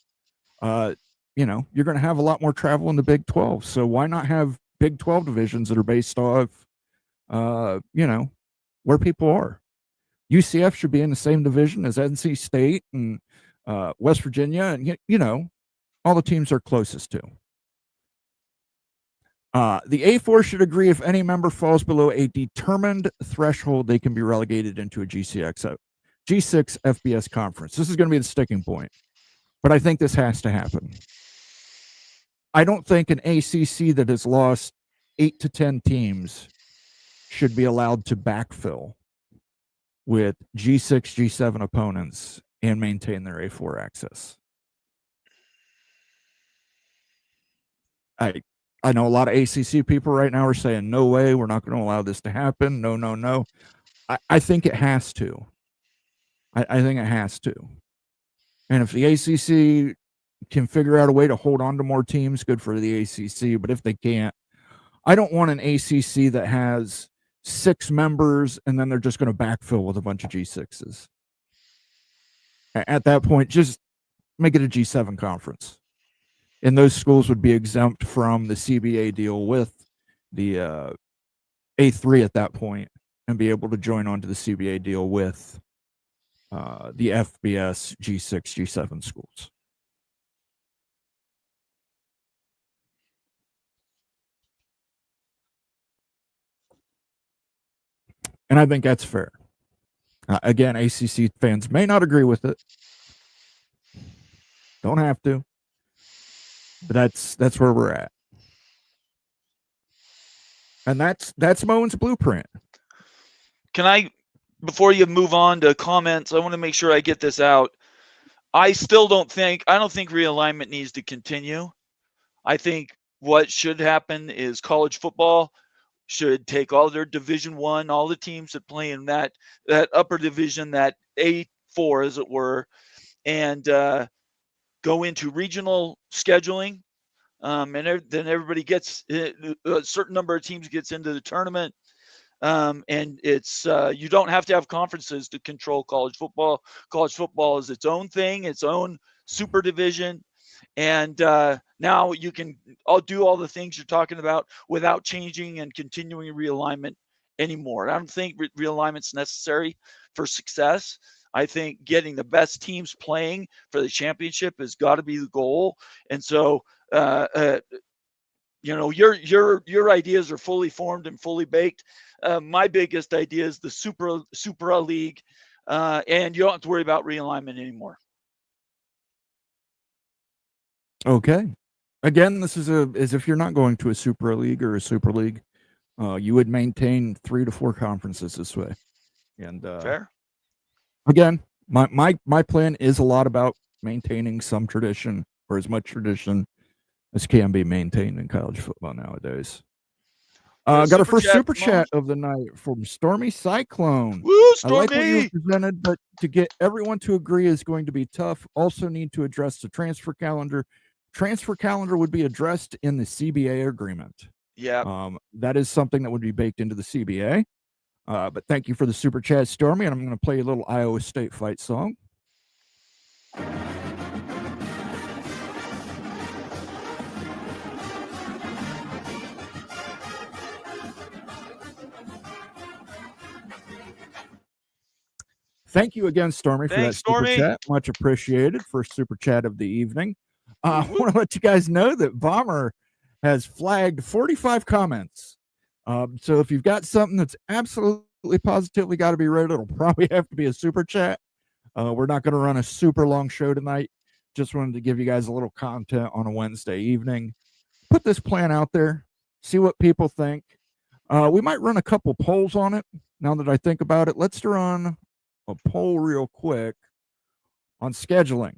You're going to have a lot more travel in the Big 12. So why not have Big 12 divisions that are based off, where people are? UCF should be in the same division as NC State and West Virginia, and all the teams are closest to. The A4 should agree if any member falls below a determined threshold, they can be relegated into a G6 FBS conference. This is going to be the sticking point, but I think this has to happen. I don't think an ACC that has lost 8 to 10 teams should be allowed to backfill with G6, G7 opponents and maintain their A4 access. I know a lot of ACC people right now are saying, no way, we're not going to allow this to happen. No. I think it has to. I think it has to. And if the ACC can figure out a way to hold on to more teams, good for the ACC. But if they can't, I don't want an ACC that has 6 members and then they're just going to backfill with a bunch of G6s. At that point, just make it a G7 conference. And those schools would be exempt from the CBA deal with the A3 at that point and be able to join onto the CBA deal with the FBS G6, G7 schools. And I think that's fair. Again, ACC fans may not agree with it. Don't have to. But that's where we're at. And that's Moen's blueprint. Can I, before you move on to comments, I want to make sure I get this out. I don't think realignment needs to continue. I think what should happen is college football should take all their Division I, all the teams that play in that upper division, that A4 as it were, and go into regional scheduling, and then everybody gets a certain number of teams gets into the tournament, and it's you don't have to have conferences to control college football. College football is its own thing, its own super division, and now you can do all the things you're talking about without changing and continuing realignment anymore. I don't think realignment's necessary for success. I think getting the best teams playing for the championship has got to be the goal. And so, your ideas are fully formed and fully baked. My biggest idea is the Supra League, and you don't have to worry about realignment anymore. Okay. Again, this is as if you're not going to a Supra League or a Super League, you would maintain 3 to 4 conferences this way. And fair. Again, my plan is a lot about maintaining some tradition, or as much tradition as can be maintained in college football nowadays. Got our first super chat of the night from Stormy Cyclone. Woo, Stormy! I like what you presented, but to get everyone to agree is going to be tough. Also need to address the transfer calendar. Transfer calendar would be addressed in the CBA agreement. Yeah. That is something that would be baked into the CBA. But thank you for the super chat, Stormy, and I'm going to play a little Iowa State fight song. Thank you again, Stormy, for that super chat. Much appreciated. First super chat of the evening. I want to let you guys know that Bomber has flagged 45 comments. So if you've got something that's absolutely positively got to be read, it'll probably have to be a super chat. We're not going to run a super long show tonight. Just wanted to give you guys a little content on a Wednesday evening. Put this plan out there. See what people think. We might run a couple polls on it. Now that I think about it, let's run a poll real quick on scheduling.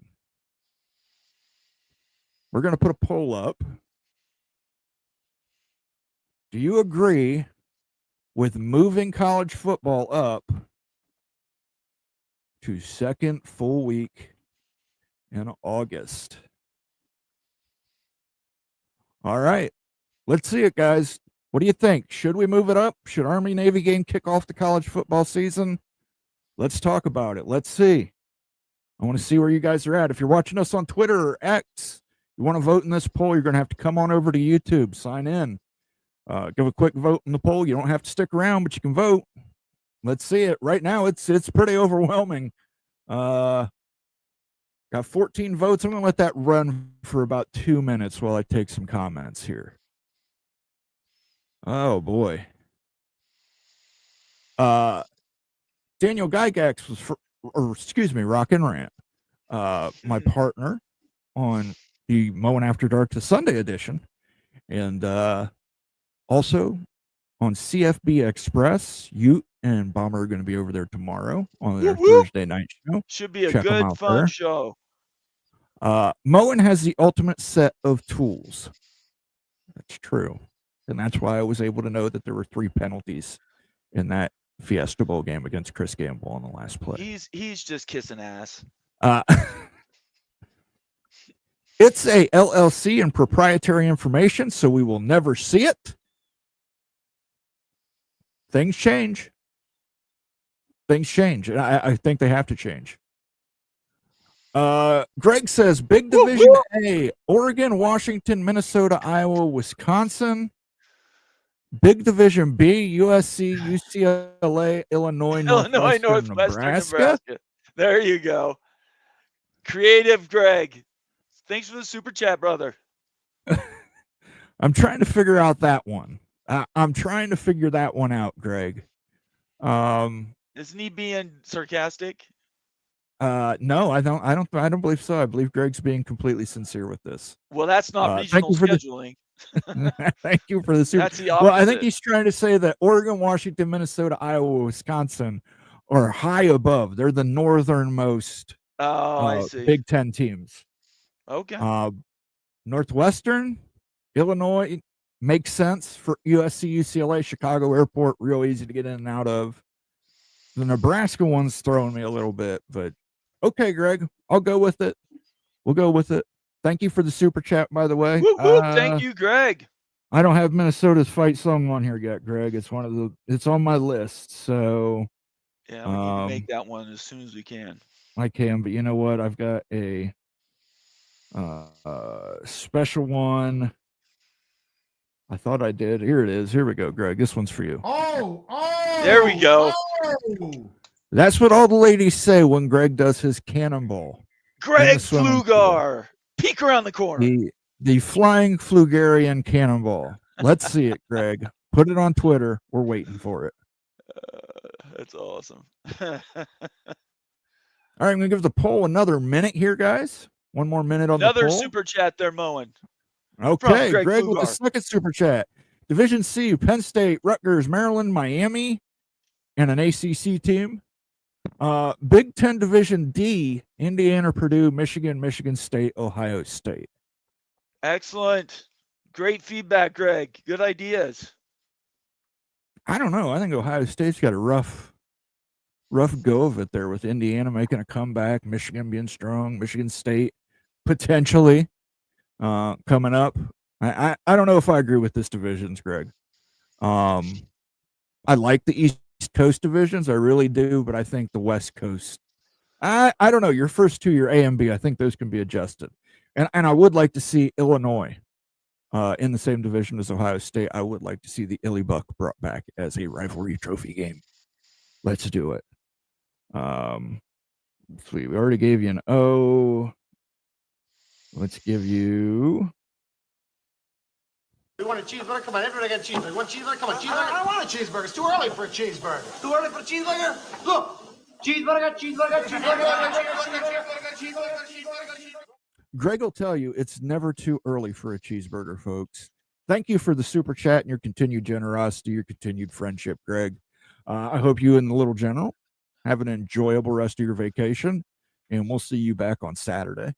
We're going to put a poll up. Do you agree with moving college football up to second full week in August? All right. Let's see it, guys. What do you think? Should we move it up? Should Army-Navy game kick off the college football season? Let's talk about it. Let's see. I want to see where you guys are at. If you're watching us on Twitter or X, you want to vote in this poll, you're going to have to come on over to YouTube, sign in, give a quick vote in the poll. You don't have to stick around, but you can vote. Let's see it. Right now, it's pretty overwhelming. Got 14 votes. I'm going to let that run for about 2 minutes while I take some comments here. Oh, boy. Daniel Gygax was, Rockin' Rant, my partner on the Moen After Dark to Sunday edition, and also on CFB Express. Ute and Bomber are going to be over there tomorrow on their Thursday night show. Should be a good, fun show. Moen has the ultimate set of tools. That's true. And that's why I was able to know that there were 3 penalties in that Fiesta Bowl game against Chris Gamble on the last play. He's just kissing ass. It's a LLC and proprietary information, so we will never see it. Things change. And I think they have to change. Greg says Big Division A, Oregon, Washington, Minnesota, Iowa, Wisconsin. Big Division B, USC, UCLA, Illinois, Northwestern, Nebraska. There you go. Creative Greg. Thanks for the super chat, brother. I'm trying to figure out that one. I'm trying to figure that one out, Greg. Isn't he being sarcastic? No, I don't believe so. I believe Greg's being completely sincere with this. Well, that's not regional scheduling. Thank you for the super. That's the opposite. Well, I think he's trying to say that Oregon, Washington, Minnesota, Iowa, Wisconsin are high above. They're the northernmost I see. Big Ten teams. Okay. Northwestern, Illinois makes sense for USC, UCLA, Chicago Airport, real easy to get in and out of. The Nebraska one's throwing me a little bit, but okay, Greg, I'll go with it. We'll go with it. Thank you for the super chat, by the way. Thank you, Greg. I don't have Minnesota's fight song on here yet, Greg. It's on my list. So yeah, we need to make that one as soon as we can. I can, but you know what? I've got a special one. I thought I did. Here it is. Here we go, Greg. This one's for you. Oh, there we go. Oh. That's what all the ladies say when Greg does his cannonball. Greg Flugar. Peek around the corner. The flying Flugarian cannonball. Let's see it, Greg. Put it on Twitter. We're waiting for it. That's awesome. All right, I'm going to give the poll another minute here, guys. One more minute on the poll. Another super chat there, Moen. Okay, Greg with the second super chat. Division C, Penn State, Rutgers, Maryland, Miami, and an ACC team. Big Ten Division D, Indiana, Purdue, Michigan, Michigan State, Ohio State. Excellent. Great feedback, Greg. Good ideas. I don't know. I think Ohio State's got a rough go of it there with Indiana making a comeback, Michigan being strong, Michigan State potentially coming up. I don't know if I agree with this divisions, Greg. I like the East East Coast divisions. I really do, but I think the West Coast. I don't know. Your first two, your A and B, I think those can be adjusted. And I would like to see Illinois in the same division as Ohio State. I would like to see the Illy Buck brought back as a rivalry trophy game. Let's do it. Sweet. We already gave you an O. Let's give you. We want a cheeseburger? Come on, everybody got a cheeseburger. Want a cheeseburger? Come on, cheeseburger. I don't want a cheeseburger. It's too early for a cheeseburger. Too early for a cheeseburger? Look. Cheeseburger, cheeseburger, cheeseburger. Greg will tell you it's never too early for a cheeseburger, folks. Thank you for the super chat and your continued generosity, your continued friendship, Greg. I hope you and the little general have an enjoyable rest of your vacation, and we'll see you back on Saturday.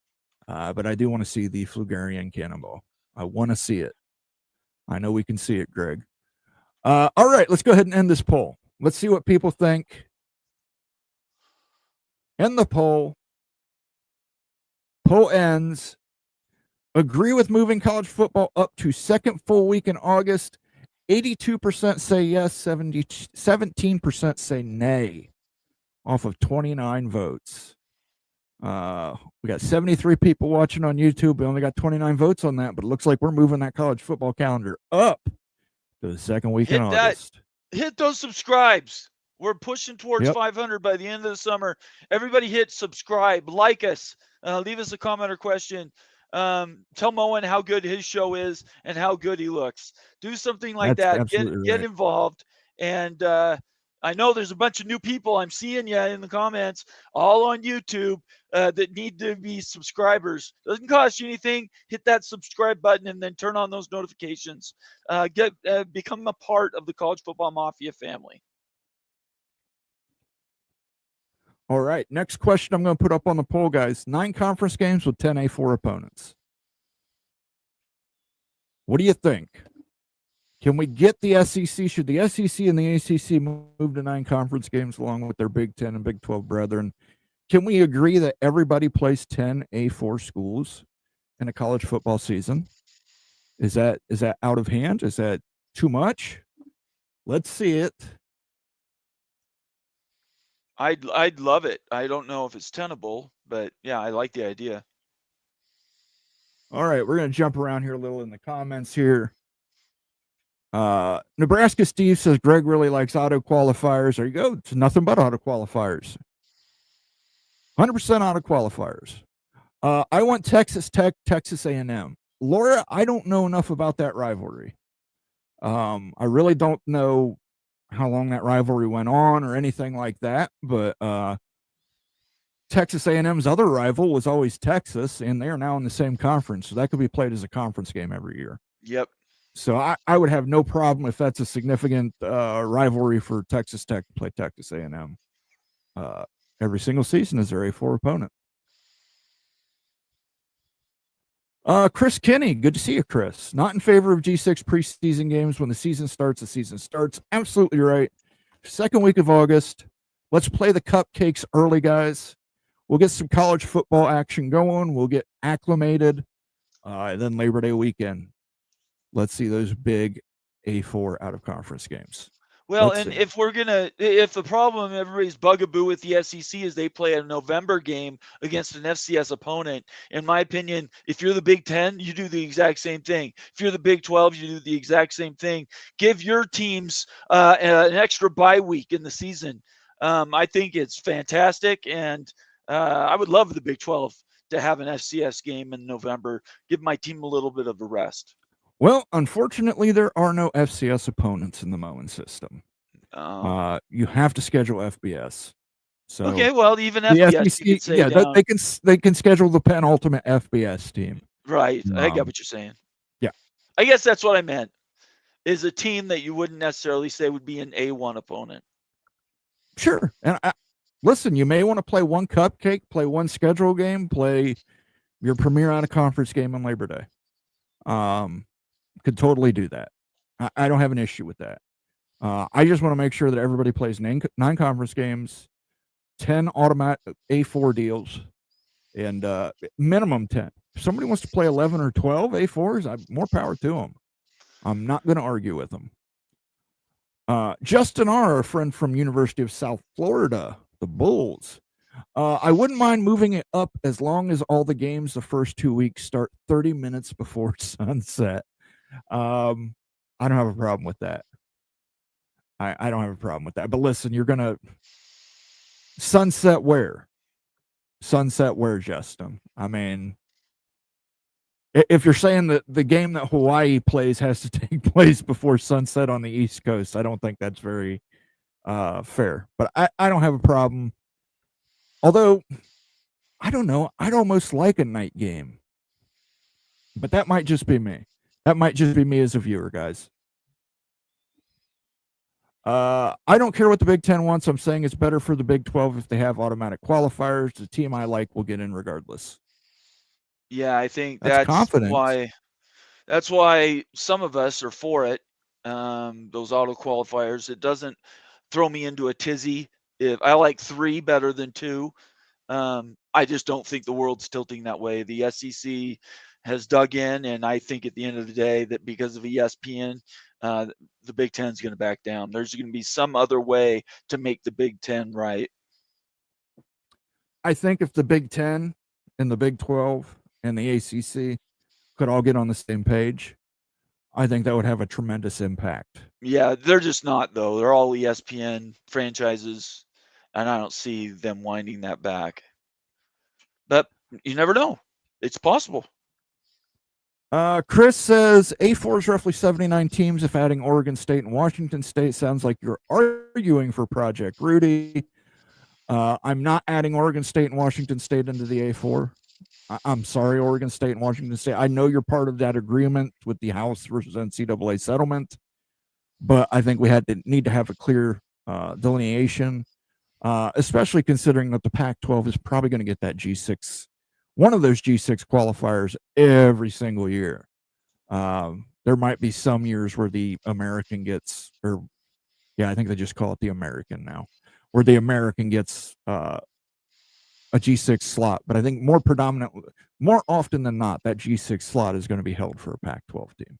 But I do want to see the Flugarian Cannonball. I want to see it. I know we can see it, Greg. All right, let's go ahead and end this poll. Let's see what people think. End the poll. Poll ends. Agree with moving college football up to second full week in August. 82% say yes, 17% say nay. Off of 29 votes. We got 73 people watching on YouTube. We only got 29 votes on that, but it looks like we're moving that college football calendar up to the second week in August. Hit those subscribes. We're pushing towards 500 by the end of the summer. Everybody hit subscribe, like us, leave us a comment or question. Tell Moen how good his show is and how good he looks. Do something like that. Get involved. And I know there's a bunch of new people. I'm seeing you in the comments, all on YouTube, that need to be subscribers. Doesn't cost you anything. Hit that subscribe button and then turn on those notifications. Become a part of the College Football Mafia family. All right. Next question I'm going to put up on the poll, guys. 9 conference games with 10 A4 opponents. What do you think? Can we get the SEC? Should the SEC and the ACC move to 9 conference games along with their Big 10 and Big 12 brethren? Can we agree that everybody plays 10 A4 schools in a college football season? Is that out of hand? Is that too much? Let's see it. I'd love it. I don't know if it's tenable, but yeah, I like the idea. All right, we're going to jump around here a little in the comments here. Nebraska Steve says Greg really likes auto qualifiers. There you go. It's nothing but auto qualifiers. 100% auto qualifiers. I want Texas Tech, Texas A&M. Laura, I don't know enough about that rivalry. I really don't know how long that rivalry went on or anything like that, but Texas A&M's other rival was always Texas, and they are now in the same conference, so that could be played as a conference game every year. Yep. So I would have no problem if that's a significant rivalry for Texas Tech to play Texas A&M every single season as their A4 opponent. Chris Kinney, good to see you, Chris. Not in favor of G6 preseason games. When the season starts, the season starts. Absolutely right. Second week of August. Let's play the cupcakes early, guys. We'll get some college football action going. We'll get acclimated. And then Labor Day weekend. Let's see those big A4 out of conference games. Well, and if the problem, everybody's bugaboo with the SEC is they play a November game against an FCS opponent. In my opinion, if you're the Big 10, you do the exact same thing. If you're the Big 12, you do the exact same thing. Give your teams an extra bye week in the season. I think it's fantastic, and I would love the Big 12 to have an FCS game in November. Give my team a little bit of a rest. Well, unfortunately, there are no FCS opponents in the Moen system. You have to schedule FBS. So okay, well, even FBS, they can schedule the penultimate FBS team. Right, I get what you're saying. Yeah, I guess that's what I meant. Is a team that you wouldn't necessarily say would be an A1 opponent. Sure, and listen, you may want to play one cupcake, play one schedule game, play your premier out of conference game on Labor Day. Could totally do that. I don't have an issue with that. I just want to make sure that everybody plays 9 conference games, 10 automatic A4 deals, and minimum 10. If somebody wants to play 11 or 12 A4s, more power to them. I'm not going to argue with them. Justin R., a friend from University of South Florida, the Bulls. I wouldn't mind moving it up as long as all the games the first 2 weeks start 30 minutes before sunset. I don't have a problem with that. I don't have a problem with that. But listen, you're going to sunset where? Sunset where, Justin? I mean, if you're saying that the game that Hawaii plays has to take place before sunset on the East Coast, I don't think that's very fair. But I don't have a problem. Although, I don't know. I'd almost like a night game. But that might just be me. That might just be me as a viewer, guys. I don't care what the Big Ten wants. I'm saying it's better for the Big 12 if they have automatic qualifiers. The team I like will get in regardless. Yeah, I think That's confidence. That's why some of us are for it. Those auto qualifiers. It doesn't throw me into a tizzy. If I like 3 better than 2, I just don't think the world's tilting that way. The SEC has dug in, and I think at the end of the day that because of ESPN, the Big Ten is going to back down. There's going to be some other way to make the Big Ten right. I think if the Big Ten and the Big 12 and the ACC could all get on the same page, I think that would have a tremendous impact. Yeah, they're just not, though. They're all ESPN franchises, and I don't see them winding that back. But you never know. It's possible. Chris says A4 is roughly 79 teams. If adding Oregon State and Washington State sounds like you're arguing for Project Rudy. I'm not adding Oregon State and Washington State into the A4. I'm sorry, Oregon State and Washington State. I know you're part of that agreement with the House versus NCAA settlement, but I think we need to have a clear delineation, especially considering that the Pac-12 is probably going to get that G6, one of those G6 qualifiers every single year. There might be some years where the American gets, I think they just call it the American now, where the American gets a G6 slot. But I think more often than not, that G6 slot is going to be held for a Pac-12 team.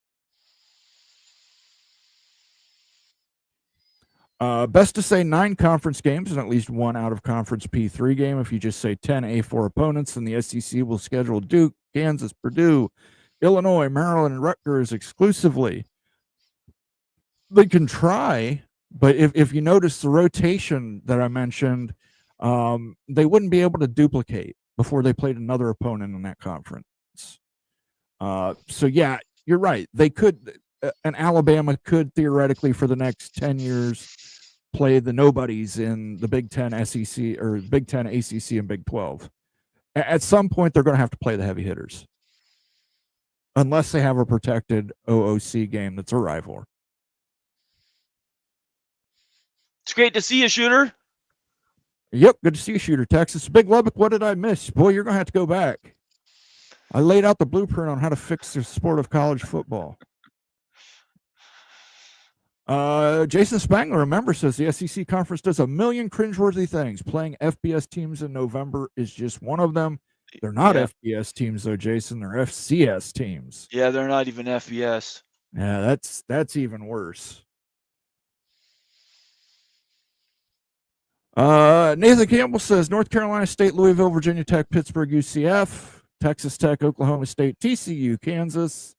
Best to say 9 conference games and at least 1 out-of-conference P3 game. If you just say 10 A4 opponents, then the SEC will schedule Duke, Kansas, Purdue, Illinois, Maryland, and Rutgers exclusively. They can try, but if you notice the rotation that I mentioned, they wouldn't be able to duplicate before they played another opponent in that conference. So, yeah, you're right. They could... and Alabama could theoretically for the next 10 years play the nobodies in the Big Ten SEC or Big Ten ACC and Big 12. At some point, they're going to have to play the heavy hitters unless they have a protected OOC game that's a rival. It's great to see you, Shooter. Yep, good to see you, Shooter. Texas. Big Lubbock, what did I miss? Boy, you're going to have to go back. I laid out the blueprint on how to fix the sport of college football. Jason Spangler, a member, says the SEC conference does a million cringeworthy things. Playing FBS teams in November is just one of them. They're not FBS teams, though, Jason. They're FCS teams. Yeah, they're not even FBS. Yeah, that's even worse. Nathan Campbell says North Carolina State, Louisville, Virginia Tech, Pittsburgh, UCF, Texas Tech, Oklahoma State, TCU, Kansas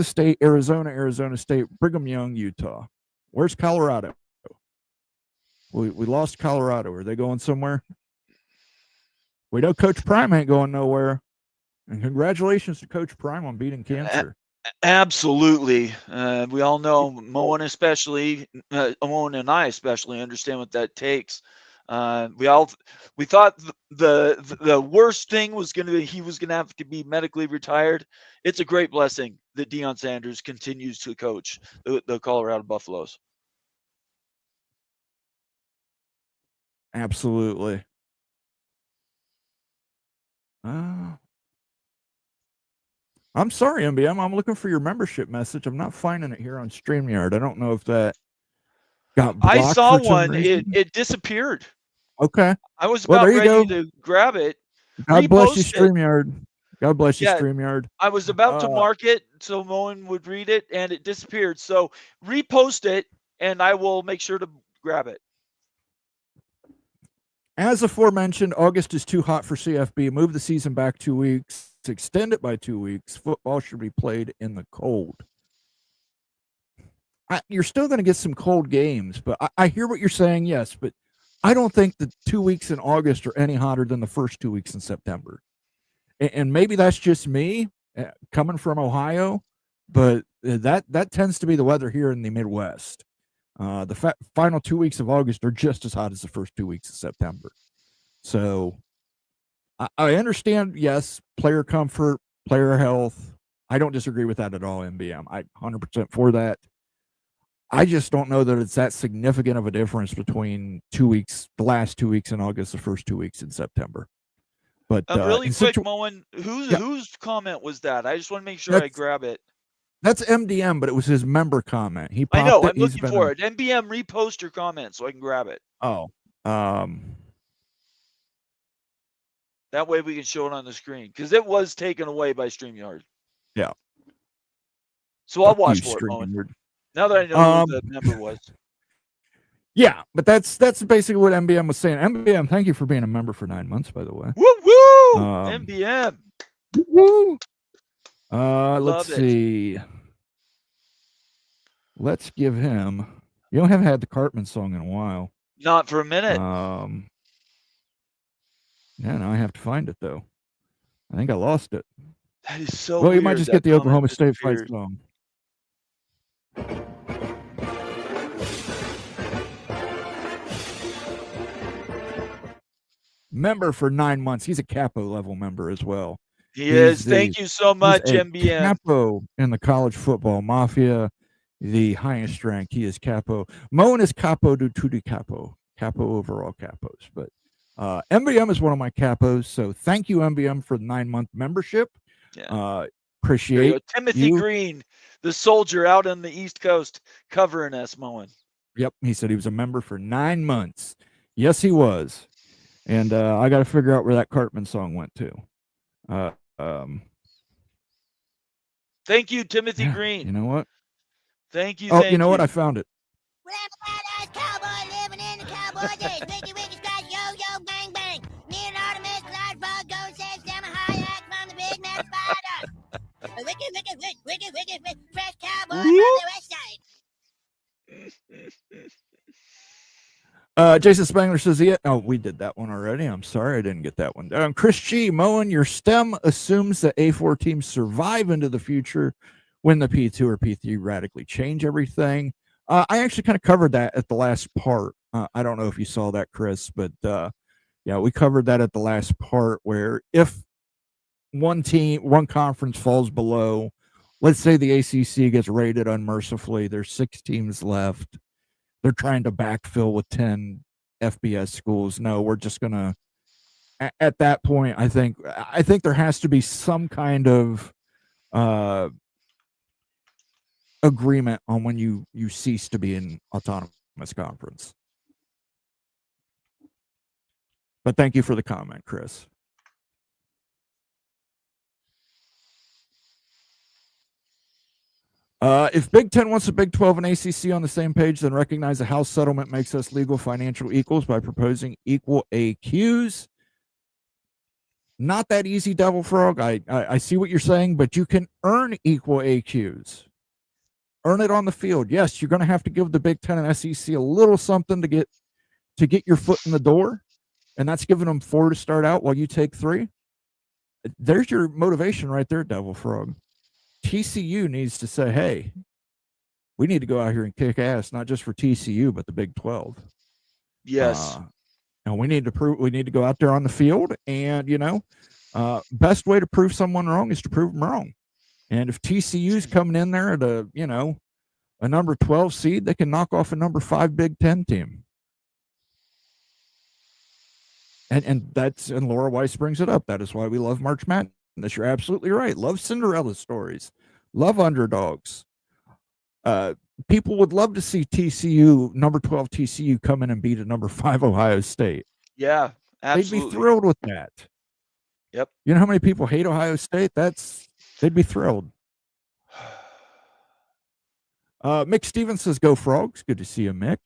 State, Arizona State, Brigham Young, Utah. Where's Colorado? We lost Colorado. Are they going somewhere? We know Coach Prime ain't going nowhere. And congratulations to Coach Prime on beating cancer. Absolutely. We all know Moen Moen and I especially understand what that takes. We thought the worst thing was he was gonna have to be medically retired. It's a great blessing that Deion Sanders continues to coach the Colorado Buffaloes. Absolutely. I'm sorry, MBM. I'm looking for your membership message. I'm not finding it here on StreamYard. I don't know if that got blocked. I saw one. It disappeared. Okay. I was about ready to grab it. God bless you, StreamYard. God bless you, StreamYard. I was about to mark it so Moen would read it, and it disappeared. So repost it and I will make sure to grab it. As aforementioned, August is too hot for CFB. Move the season back 2 weeks. Extend it by 2 weeks. Football should be played in the cold. You're still going to get some cold games, but I hear what you're saying, yes, but I don't think the 2 weeks in August are any hotter than the first 2 weeks in September. And maybe that's just me coming from Ohio, but that tends to be the weather here in the Midwest. The final 2 weeks of August are just as hot as the first 2 weeks of September. So I understand, yes, player comfort, player health. I don't disagree with that at all, MBM. I'm 100% for that. I just don't know that it's that significant of a difference between 2 weeks, the last 2 weeks in August, the first 2 weeks in September. But really quick, Moen, whose comment was that? I just want to make sure I grab it. That's MDM, but it was his member comment. He popped I know. it. I'm looking for it. MBM, repost your comment so I can grab it. Oh, that way we can show it on the screen because it was taken away by StreamYard. Yeah. So I'll watch for it, Moen. Now that I know who the member was. Yeah, but that's basically what MBM was saying. MBM, thank you for being a member for 9 months, by the way. Woo woo! MBM. Woo! Let's see. Let's give him. You don't have had the Cartman song in a while. Not for a minute. Yeah, now I have to find it though. I think I lost it. That is so. Well, you might just get the Oklahoma State fight song. Member for 9 months. He's a capo level member as well. He is. Thank you so much, MBM. Capo in the college football mafia, the highest rank. He is capo. Moen is capo to tutti capo. Capo over all capos. But MBM is one of my capos. So thank you, MBM, for the 9-month membership. Yeah. Appreciate Timothy Green, the soldier out on the East Coast, covering us, Moen. Yep. He said he was a member for 9 months. Yes, he was. And I got to figure out where that Cartman song went to. Thank you, Timothy Green. You know what? Thank you. Oh, you know what? I found it. Cowboy living in the cowboy days. Wiki, wiki, scratch, yo, yo, bang, bang. Me and Artemis, large bug, go, says, damn, a high act from the big mad spider. Wiki, wiki, wiki, wiki, wiki, wiki, fresh cowboy from the west side. Jason Spangler says, yeah. Oh, we did that one already. I'm sorry I didn't get that one down. Chris G. Moen, your STEM assumes that A4 teams survive into the future when the P2 or P3 radically change everything. I actually kind of covered that at the last part. I don't know if you saw that, Chris, but yeah, we covered that at the last part where if one conference falls below, let's say the ACC gets rated unmercifully, there's 6 teams left. They're trying to backfill with 10 FBS schools. No, we're just going to, at that point, I think there has to be some kind of agreement on when you cease to be an autonomous conference. But thank you for the comment, Chris. If Big 10 wants the Big 12 and ACC on the same page, then recognize the House settlement makes us legal financial equals by proposing equal AQs. Not that easy, Devil Frog. I see what you're saying, but you can earn equal AQs. Earn it on the field. Yes, you're going to have to give the Big 10 and SEC a little something to get your foot in the door, and that's giving them 4 to start out while you take 3. There's your motivation right there, Devil Frog. TCU needs to say, hey, we need to go out here and kick ass, not just for TCU, but the Big 12. Yes. And we need to go out there on the field, and, best way to prove someone wrong is to prove them wrong. And if TCU's coming in there at a number 12 seed, they can knock off a number 5 Big 10 team. And Laura Weiss brings it up. That is why we love March Madness. You're absolutely right. Love Cinderella stories. Love underdogs. People would love to see TCU, number 12 TCU, come in and beat a number 5 Ohio State. Yeah, absolutely. They'd be thrilled with that. Yep. You know how many people hate Ohio State? They'd be thrilled. Mick Stevens says, "Go Frogs." Good to see you, Mick.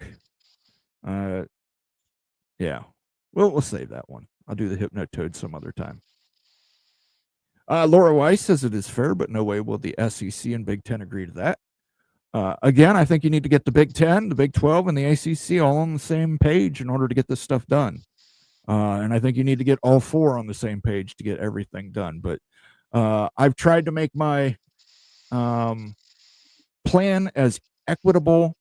Yeah, we'll save that one. I'll do the Hypnotoad some other time. Laura Weiss says it is fair, but no way will the SEC and Big Ten agree to that. Again, I think you need to get the Big Ten, the Big 12, and the ACC all on the same page in order to get this stuff done. And I think you need to get all four on the same page to get everything done. But I've tried to make my plan as equitable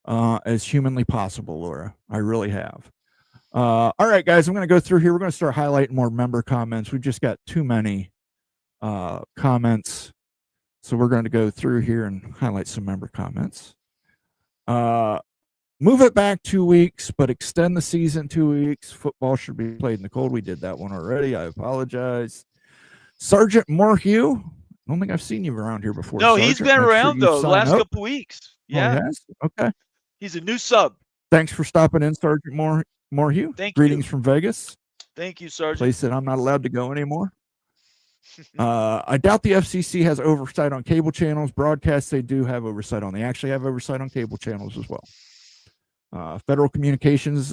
as humanly possible, Laura. I really have. All right, guys, I'm going to go through here. We're going to start highlighting more member comments. We've just got too many comments. So we're going to go through here and highlight some member comments. Move it back 2 weeks, but extend the season 2 weeks. Football should be played in the cold. We did that one already. I apologize. Sergeant Morhew. I don't think I've seen you around here before. No, Sergeant. he's been around, though, the last couple weeks. Yeah. Oh, he has? Okay. He's a new sub. Thanks for stopping in, Sergeant Morhew. Greetings from Vegas. Thank you, Sergeant. Place that I'm not allowed to go anymore. I doubt the FCC has oversight on cable channels. Broadcasts, they do have oversight on. They actually have oversight on cable channels as well. Federal Communications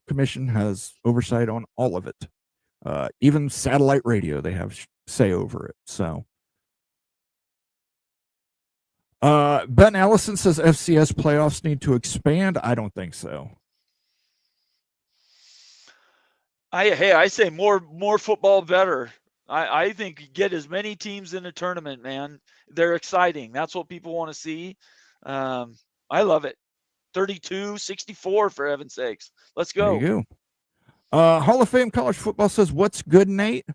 Commission has oversight on all of it. Even satellite radio, they have say over it. So, Ben Ellison says FCS playoffs need to expand. I don't think so. I say more football better. I think get as many teams in a tournament, man. They're exciting. That's what people want to see. I love it. 32, 64 for heaven's sakes. Let's go. There you go. Hall of Fame College Football says, "What's good, Nate?"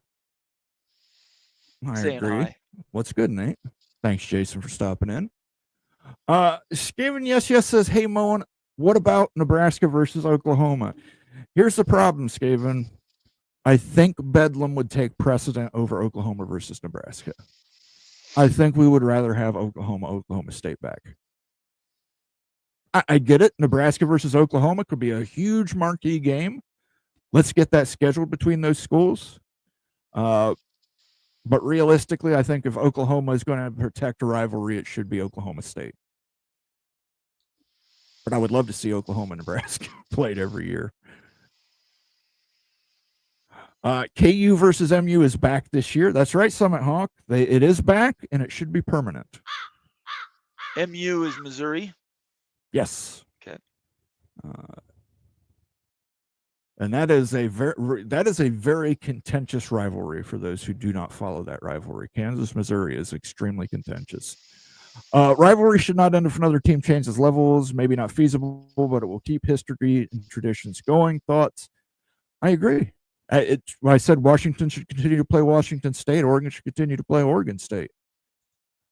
I agree. Hi. What's good, Nate? Thanks, Jason, for stopping in. Skaven Yes says, "Hey, Moen, what about Nebraska versus Oklahoma?" Here's the problem, Skaven. I think Bedlam would take precedent over Oklahoma versus Nebraska. I think we would rather have Oklahoma State back. I get it. Nebraska versus Oklahoma could be a huge marquee game. Let's get that scheduled between those schools. But realistically, I think if Oklahoma is going to protect a rivalry, it should be Oklahoma State. But I would love to see Oklahoma and Nebraska played every year. KU versus MU is back this year. That's right, Summit Hawk. It is back, and it should be permanent. MU is Missouri? Yes. Okay. And that is a very contentious rivalry for those who do not follow that rivalry. Kansas, Missouri is extremely contentious. Rivalry should not end if another team changes levels. Maybe not feasible, but it will keep history and traditions going. Thoughts? I agree. I said Washington should continue to play Washington State. Oregon should continue to play Oregon State.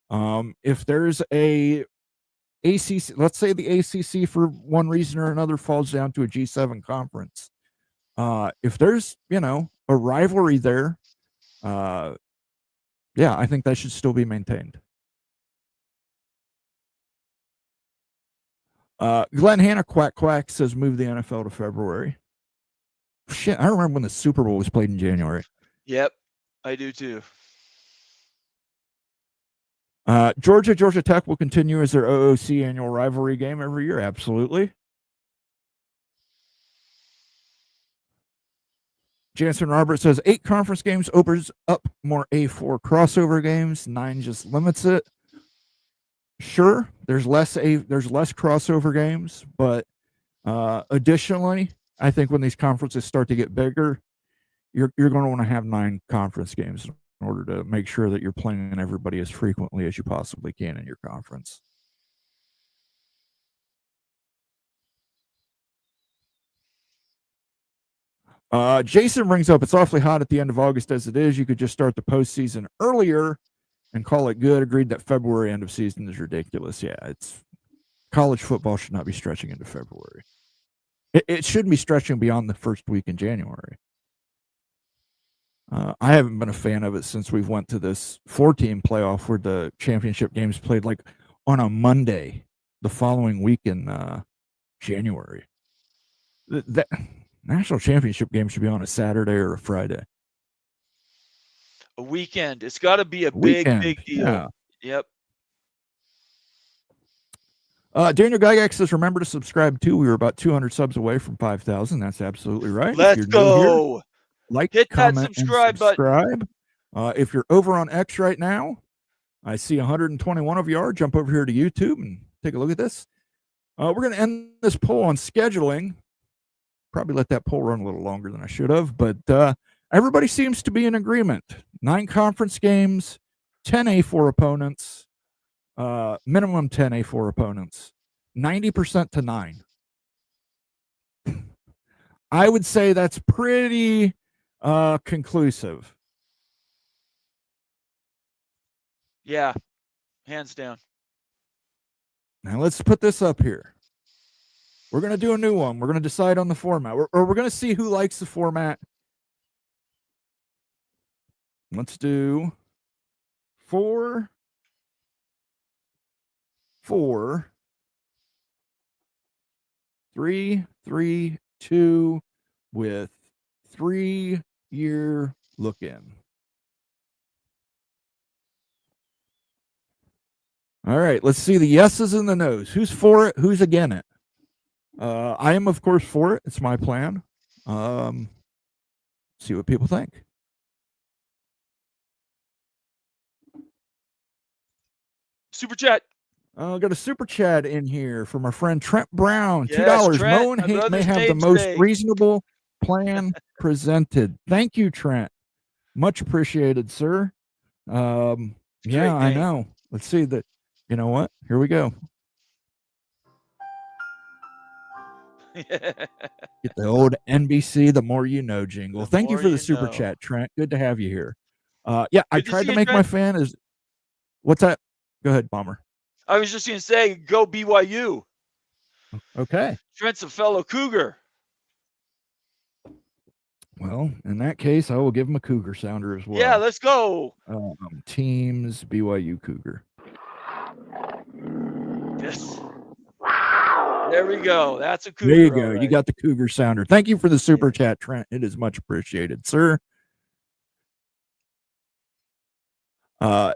If there's a ACC, let's say the ACC for one reason or another falls down to a G7 conference. If there's, a rivalry there, I think that should still be maintained. Glenn Hanna Quack says move the NFL to February. Shit, I remember when the Super Bowl was played in January. Yep, I do too. Georgia Tech will continue as their OOC annual rivalry game every year. Absolutely. Jansen Robert says 8 conference games opens up more A4 crossover games. 9 just limits it. Sure, there's less crossover games, but additionally, I think when these conferences start to get bigger, you're going to want to have 9 conference games in order to make sure that you're playing everybody as frequently as you possibly can in your conference. Jason brings up, it's awfully hot at the end of August as it is. You could just start the postseason earlier and call it good. Agreed that February end of season is ridiculous. Yeah, college football should not be stretching into February. It shouldn't be stretching beyond the first week in January. I haven't been a fan of it since we've went to this 4-team playoff where the championship games played like on a Monday the following week in January. That national championship game should be on a Saturday or a Friday. A weekend. It's got to be a big deal. Yeah. Yep. Daniel Gygax says, remember to subscribe too. We were about 200 subs away from 5,000. That's absolutely right. If Let's you're new here, go. like, Hit that comment, and subscribe button. subscribe. If you're over on X right now, I see 121 of you are. Jump over here to YouTube and take a look at this. We're going to end this poll on scheduling. Probably let that poll run a little longer than I should have, but everybody seems to be in agreement. 9 conference games, 10 A4 opponents, minimum 10 A4 opponents, 90% to 9. I would say that's pretty conclusive. Yeah, hands down. Now let's put this up here. We're going to do a new one. We're going to decide on the format, or we're going to see who likes the format. Let's do 4, 3, 3, 2 with 3-year look-in. All right, let's see the yeses and the nos. Who's for it? Who's against it? I am, of course, for it. It's my plan. See what people think. Super chat. Got a super chat in here from our friend Trent Brown. Yes, $2. Trent, Moen my Hate may brother's have the name most today. reasonable plan presented. Thank you, Trent. Much appreciated, sir. Yeah, I know. Let's see that. You know what? Here we go. Get the old NBC, the more you know jingle. The Thank you more for the you super know. chat, Trent. Good to have you here. Yeah, I Good to tried see to you, make my Trent. fan is. What's that? Go ahead, Bomber. I was just going to say, go BYU. Okay. Trent's a fellow Cougar. Well, in that case, I will give him a Cougar sounder as well. Yeah, let's go. Teams BYU Cougar. Yes. There we go. That's a Cougar. There you go. Right. You got the Cougar sounder. Thank you for the super chat, Trent. It is much appreciated, sir.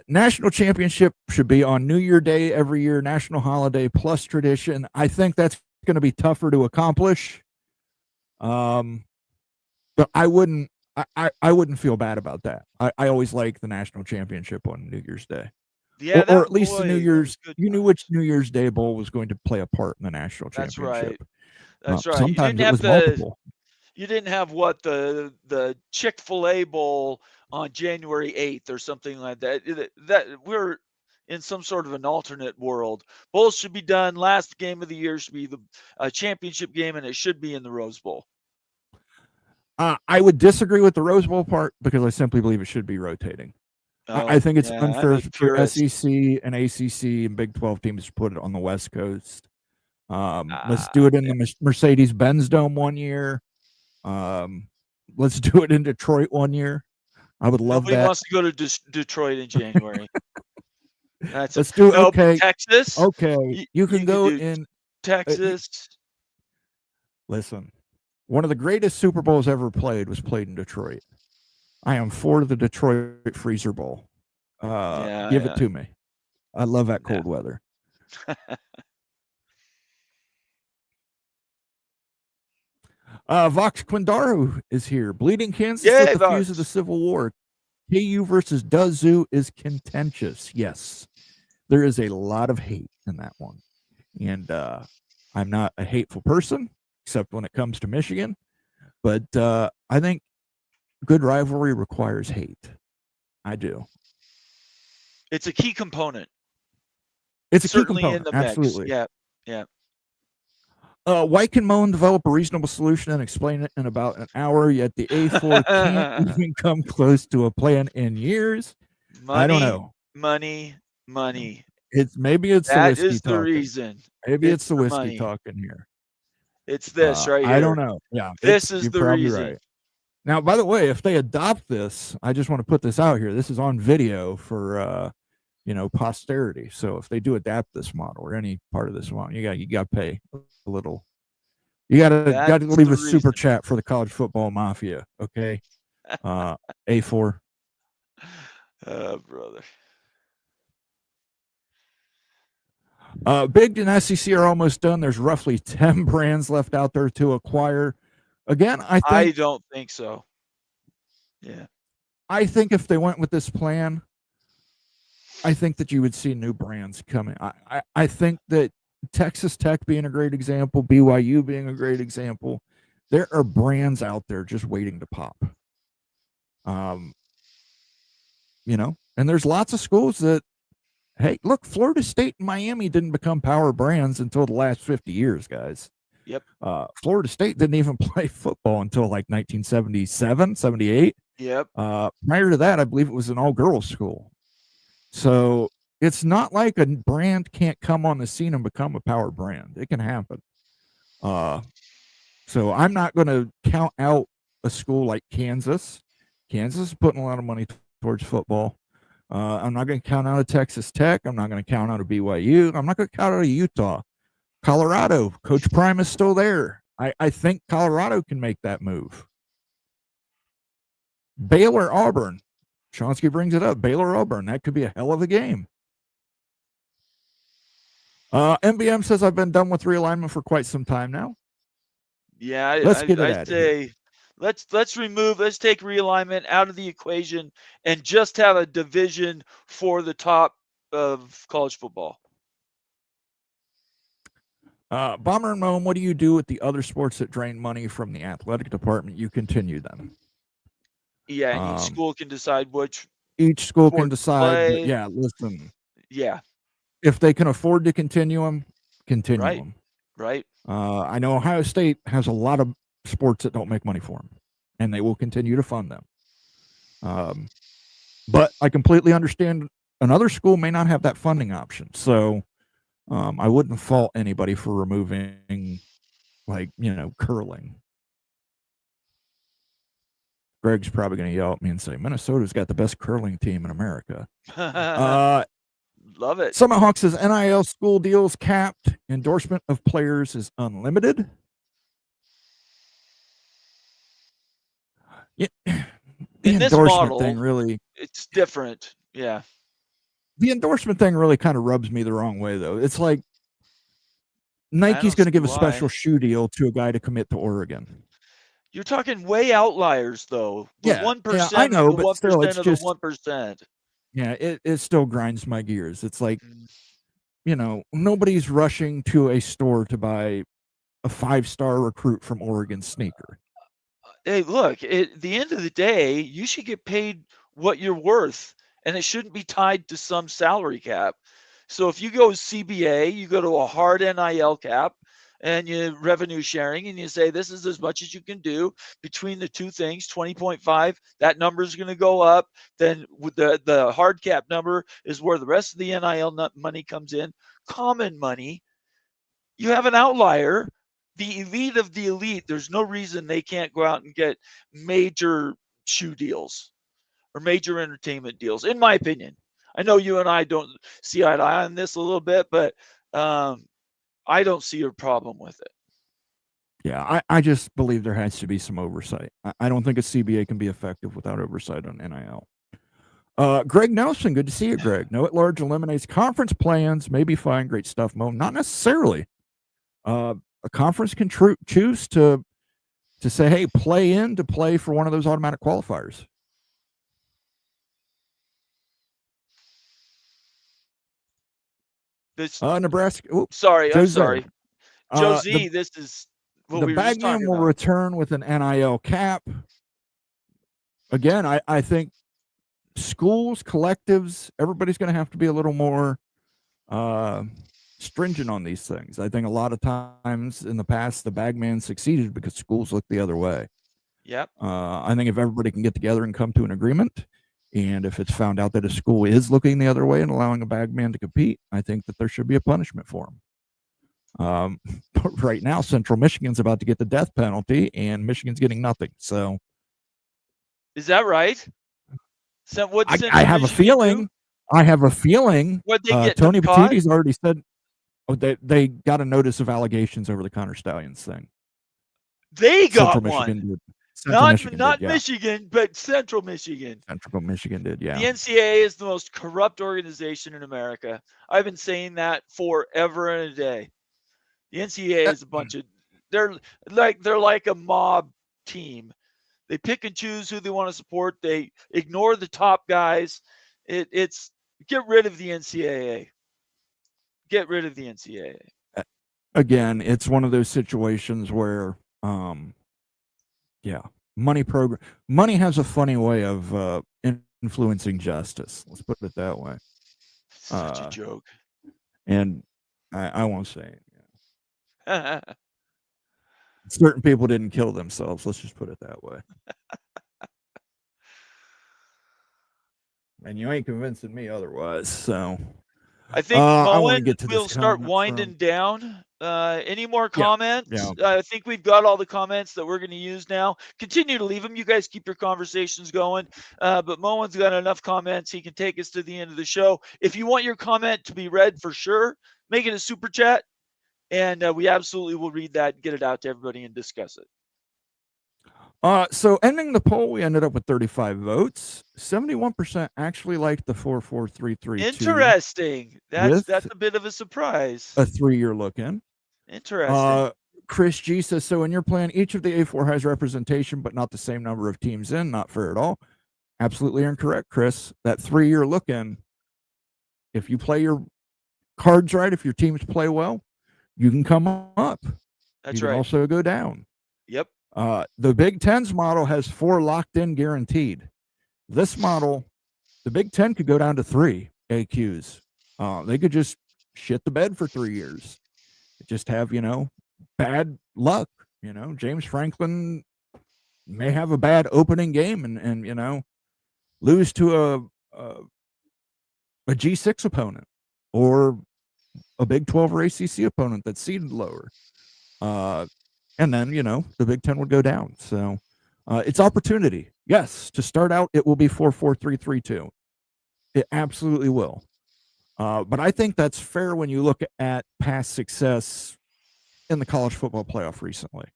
National championship should be on New Year Day every year, national holiday plus tradition. I think that's going to be tougher to accomplish. But I wouldn't feel bad about that. I always like the national championship on New Year's Day. Yeah, or at least the New boy, Year's. good You knew times. which New Year's Day bowl was going to play a part in the national That's championship. right. That's right. Sometimes it was multiple. You didn't have what the Chick-fil-A Bowl on January 8th or something like that. That we're in some sort of an alternate world. Bowls should be done. Last game of the year should be the championship game, and it should be in the Rose Bowl. I would disagree with the Rose Bowl part because I simply believe it should be rotating. I think it's unfair for SEC and ACC and Big 12 teams to put it on the West Coast. Let's do it in the Mercedes-Benz Dome one year. Let's do it in Detroit one year. I would love Nobody that. wants to go to Detroit in January. Let's do it. Okay. Texas. Okay. You can go in Texas. Listen, one of the greatest Super Bowls ever played was played in Detroit. I am for the Detroit Freezer Bowl. Give it to me. I love that cold weather. Vox Quindaru is here. Bleeding Kansas lit the fuse of the Civil War. KU versus Dazoo is contentious. Yes, there is a lot of hate in that one. And I'm not a hateful person, except when it comes to Michigan. But I think good rivalry requires hate. I do. It's a key component. It's a certainly key component. In the Absolutely. Mix. Yeah. Why can Moen develop a reasonable solution and explain it in about an hour, yet the A4 can't even come close to a plan in years? I don't know. Money. Maybe it's that the whiskey is the talking. reason. Maybe it's the whiskey money. talking here. It's this right here. I don't know. Yeah, this is you're the probably reason. Right. Now, by the way, if they adopt this, I just want to put this out here. This is on video for posterity. So if they do adapt this model or any part of this model, you got to pay a little. You got to leave a super chat for the college football mafia. Okay, A4. Brother. Big and SEC are almost done. There's roughly 10 brands left out there to acquire. Again, I don't think so. Yeah. I think if they went with this plan, I think that you would see new brands coming. I think that Texas Tech being a great example, BYU being a great example, there are brands out there just waiting to pop. And there's lots of schools that, hey, look, Florida State and Miami didn't become power brands until the last 50 years, guys. Yep. Florida State didn't even play football until like 1977, 78. Yep. Prior to that, I believe it was an all-girls school. So it's not like a brand can't come on the scene and become a power brand. It can happen. So I'm not going to count out a school like Kansas. Kansas is putting a lot of money towards football. I'm not going to count out a Texas Tech. I'm not going to count out a BYU. I'm not going to count out a Utah. Colorado, Coach Prime is still there. I think Colorado can make that move. Baylor, Auburn. Chomsky brings it up. Baylor, Auburn. That could be a hell of a game. MBM says I've been done with realignment for quite some time now. Yeah, I'd say let's take realignment out of the equation and just have a division for the top of college football. Bomber and Moen, what do you do with the other sports that drain money from the athletic department? You continue them. Yeah, and each school can decide which. Each school can decide. But yeah, listen. Yeah. If they can afford to continue them, continue right. them. Right. I know Ohio State has a lot of sports that don't make money for them, and they will continue to fund them. But I completely understand another school may not have that funding option. So I wouldn't fault anybody for removing, curling. Greg's probably going to yell at me and say, Minnesota's got the best curling team in America. Love it. Summit Hawk says NIL school deals capped. Endorsement of players is unlimited. Yeah. The in this endorsement model, thing really, it's different. Yeah. The endorsement thing really kind of rubs me the wrong way, though. It's like Nike's going to give a special shoe deal to a guy to commit to Oregon. You're talking way outliers, though. The 1%, I know, but still, it's of just the 1%. Yeah, it still grinds my gears. It's like, nobody's rushing to a store to buy a 5-star recruit from Oregon sneaker. Hey, look, at the end of the day, you should get paid what you're worth, and it shouldn't be tied to some salary cap. So if you go CBA, you go to a hard NIL cap, and you revenue sharing, and you say this is as much as you can do between the two things, 20.5, that number is going to go up. Then with the hard cap number is where the rest of the NIL money comes in. Common money. You have an outlier, the elite of the elite. There's no reason they can't go out and get major shoe deals or major entertainment deals, in my opinion. I know you and I don't see eye to eye on this a little bit, but I don't see a problem with it. Yeah, I just believe there has to be some oversight. I don't think a CBA can be effective without oversight on NIL. Greg Nelson, good to see you, Greg. No at large eliminates conference plans. Maybe fine, great stuff, Mo. Not necessarily. A conference can choose to say, hey, to play for one of those automatic qualifiers. Nebraska. Oops, sorry, I'm sorry. Josie, this is what we were just talking about. The Bagman will return with an NIL cap. Again, I think schools, collectives, everybody's going to have to be a little more stringent on these things. I think a lot of times in the past, the Bagman succeeded because schools looked the other way. Yep. I think if everybody can get together and come to an agreement, and if it's found out that a school is looking the other way and allowing a bagman to compete, I think that there should be a punishment for them. But right now, Central Michigan's about to get the death penalty, and Michigan's getting nothing. So, is that right? So what? I have a feeling. I have a feeling. What they get? Tony Petitti's already said they got a notice of allegations over the Connor Stallions thing. They got Central one. Michigan did. Central Michigan not did, yeah. Michigan, but Central Michigan. Central Michigan did, yeah. The NCAA is the most corrupt organization in America. I've been saying that forever and a day. The NCAA is a bunch of they're like a mob team. They pick and choose who they want to support. They ignore the top guys. It's get rid of the NCAA. Get rid of the NCAA. Again, it's one of those situations where, money has a funny way of influencing justice. Let's put it that way. Such a joke. And I won't say it. Certain people didn't kill themselves. Let's just put it that way. And you ain't convincing me otherwise. So I think Moen, we'll start comment winding down. Any more comments? Yeah. I think we've got all the comments that we're going to use now. Continue to leave them. You guys keep your conversations going. But Moen's got enough comments. He can take us to the end of the show. If you want your comment to be read for sure, make it a super chat. And we absolutely will read that, get it out to everybody and discuss it. So ending the poll, we ended up with 35 votes. 71% actually liked the 4-4-3-3. Interesting. That's a bit of a surprise. A 3-year look in. Interesting. Chris G says, so in your plan, each of the A4 has representation, but not the same number of teams in. Not fair at all. Absolutely incorrect, Chris. That 3-year look in, if you play your cards right, if your teams play well, you can come up. That's you right. can also go down. Yep. The Big Ten's model has 4 locked in guaranteed. This model, the Big Ten could go down to 3 AQs. They could just shit the bed for 3 years. Just have, bad luck. James Franklin may have a bad opening game and lose to a G6 opponent or a Big 12 or ACC opponent that's seeded lower. And then, the Big Ten would go down. So it's opportunity. Yes, to start out, it will be 4-4-3-3-2. It absolutely will. But I think that's fair when you look at past success in the college football playoff recently.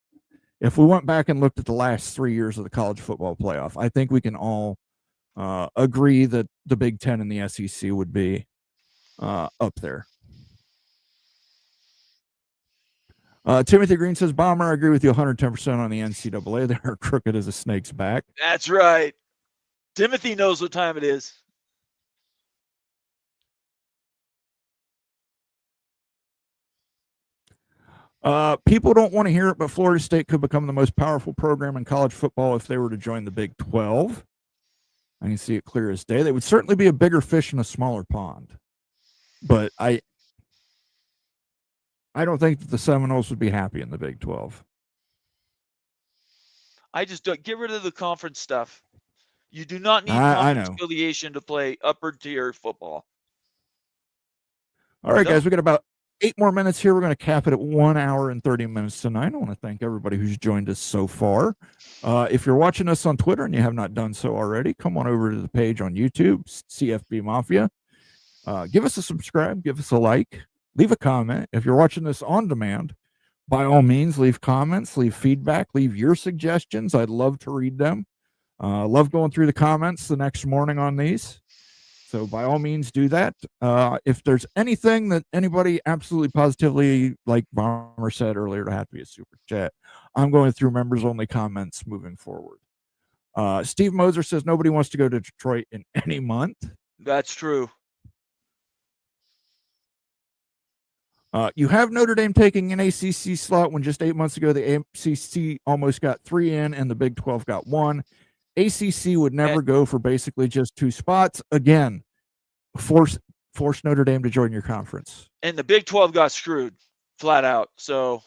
If we went back and looked at the last 3 years of the college football playoff, I think we can all agree that the Big Ten and the SEC would be up there. Timothy Green says, Bomber, I agree with you 110% on the NCAA. They are crooked as a snake's back. That's right. Timothy knows what time it is. People don't want to hear it, but Florida State could become the most powerful program in college football if they were to join the Big 12. I can see it clear as day. They would certainly be a bigger fish in a smaller pond. But I don't think that the Seminoles would be happy in the Big 12. I just don't get rid of the conference stuff. You do not need conference affiliation to play upper tier football. All right, guys, we got about 8 more minutes here. We're going to cap it at 1 hour and 30 minutes tonight. I want to thank everybody who's joined us so far. If you're watching us on Twitter and you have not done so already, come on over to the page on YouTube, CFB Mafia. Give us a subscribe, give us a like. Leave a comment. If you're watching this on demand, by all means, leave comments, leave feedback, leave your suggestions. I'd love to read them. Love going through the comments the next morning on these. So by all means, do that. If there's anything that anybody absolutely positively, like Bomber said earlier, to have to be a super chat, I'm going through members only comments moving forward. Steve Moser says nobody wants to go to Detroit in any month. That's true. You have Notre Dame taking an ACC slot when just 8 months ago the ACC almost got 3 in and the Big 12 got 1. ACC would never go for basically just 2 spots. Again, force Notre Dame to join your conference. And the Big 12 got screwed flat out. So,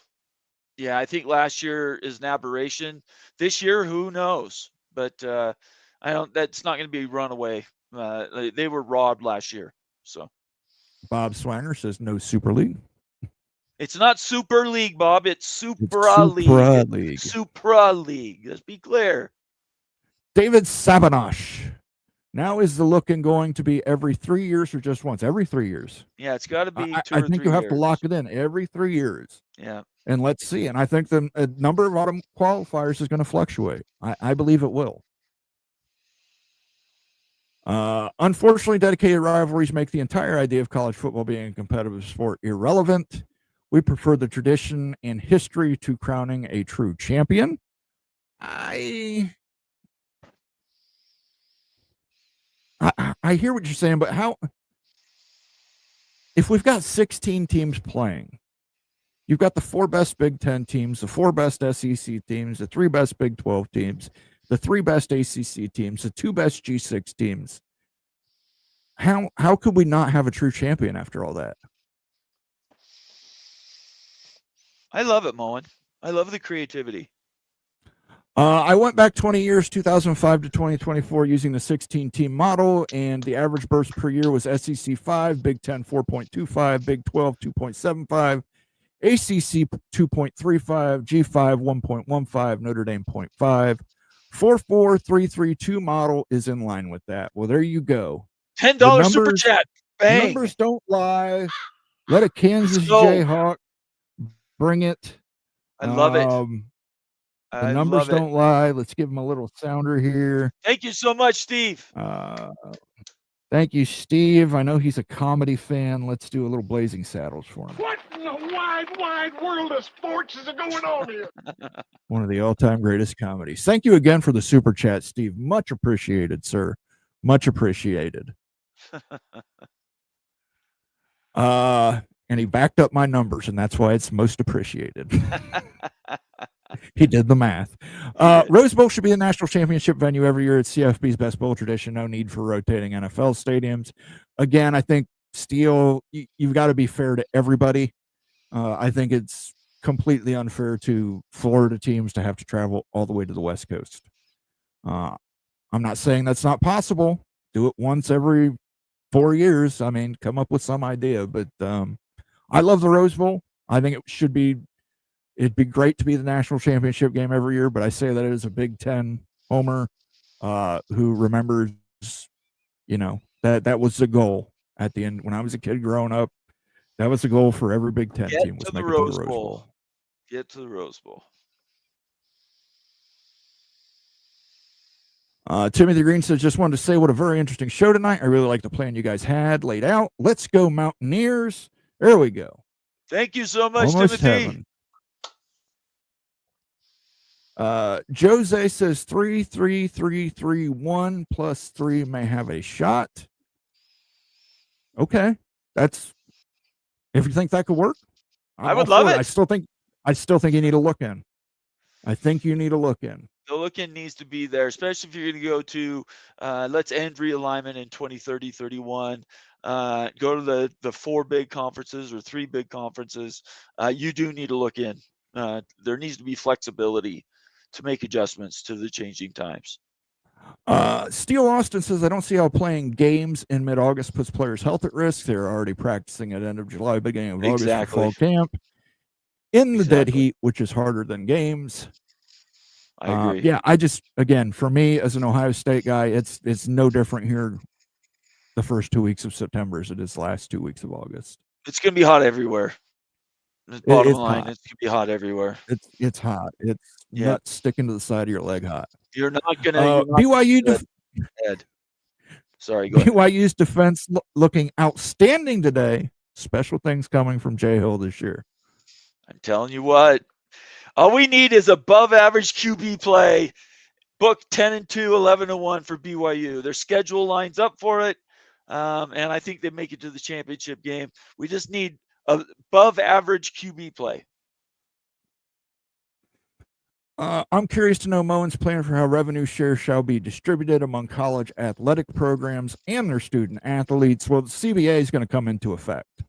yeah, I think last year is an aberration. This year, who knows? But that's not going to be run away. They were robbed last year. So, Bob Swanger says no Super League. It's not Super League, Bob. It's Supra League. Supra League. Let's be clear. David Sabanosh. Now is the looking going to be every 3 years or just once? Every 3 years. Yeah, it's got to be I 2 or 3 think you have to years. lock it in every 3 years. Yeah. And let's see. And I think the number of autumn qualifiers is going to fluctuate. I believe it will. Unfortunately, dedicated rivalries make the entire idea of college football being a competitive sport irrelevant. We prefer the tradition and history to crowning a true champion. I hear what you're saying, but how? If we've got 16 teams playing, you've got the 4 best Big Ten teams, the 4 best SEC teams, the 3 best Big 12 teams, the 3 best ACC teams, the 2 best G6 teams. How could we not have a true champion after all that? I love it, Moen. I love the creativity. I went back 20 years, 2005 to 2024, using the 16-team model, and the average burst per year was SEC 5, Big 10 4.25, Big 12 2.75, ACC 2.35, G5 1.15, Notre Dame 0.5. 4-4-3-3-2 model is in line with that. Well, there you go. $10 super chat. Bang. Numbers don't lie. Let a Kansas Jayhawk bring it. I love it. The numbers don't lie. Let's give them a little sounder here. Thank you so much, Steve. Thank you, Steve. I know he's a comedy fan. Let's do a little Blazing Saddles for him. What in the wide world of sports is going on here? One of the all-time greatest comedies. Thank you again for the super chat, Steve. Much appreciated, sir. Much appreciated. And he backed up my numbers, and that's why it's most appreciated. He did the math. Rose Bowl should be a national championship venue every year. It's CFB's best bowl tradition. No need for rotating NFL stadiums. Again, I think Steele, you've got to be fair to everybody. I think it's completely unfair to Florida teams to have to travel all the way to the West Coast. I'm not saying that's not possible. Do it once every 4 years. I mean, come up with some idea. But I love the Rose Bowl. I think it'd be great to be the national championship game every year, but I say that as a Big Ten homer who remembers, that was the goal at the end. When I was a kid growing up, that was the goal for every Big Ten team. Was make it to the Rose Bowl. Get to the Rose Bowl. Timothy Green says, just wanted to say what a very interesting show tonight. I really like the plan you guys had laid out. Let's go Mountaineers. There we go. Thank you so much, Almost Timothy. Heaven. Jose says 3-3-3-3-1 plus 3 may have a shot. Okay. If you think that could work, I would love it. I still think you need to look in. I think you need to look in. The look-in needs to be there, especially if you're going to go to let's end realignment in 2030-31. Go to the 4 big conferences or 3 big conferences. You do need to look in. There needs to be flexibility to make adjustments to the changing times. Steele Austin says, I don't see how playing games in mid-August puts players' health at risk. They're already practicing at end of July, beginning of August for fall camp. In the dead heat, which is harder than games. I agree. Yeah, again, for me as an Ohio State guy, it's no different here the first 2 weeks of September as it is the last 2 weeks of August. It's going to be hot everywhere. Bottom line, hot. It's going to be hot everywhere. It's hot. It's nuts sticking to the side of your leg hot. You're not going to BYU Sorry, go ahead. BYU's defense looking outstanding today. Special things coming from Jay Hill this year. I'm telling you what. All we need is above average QB play. Book 10-2, 11-1 for BYU. Their schedule lines up for it. And I think they make it to the championship game. We just need above average QB play. I'm curious to know Moen's plan for how revenue share shall be distributed among college athletic programs and their student athletes. Well, the CBA is going to come into effect.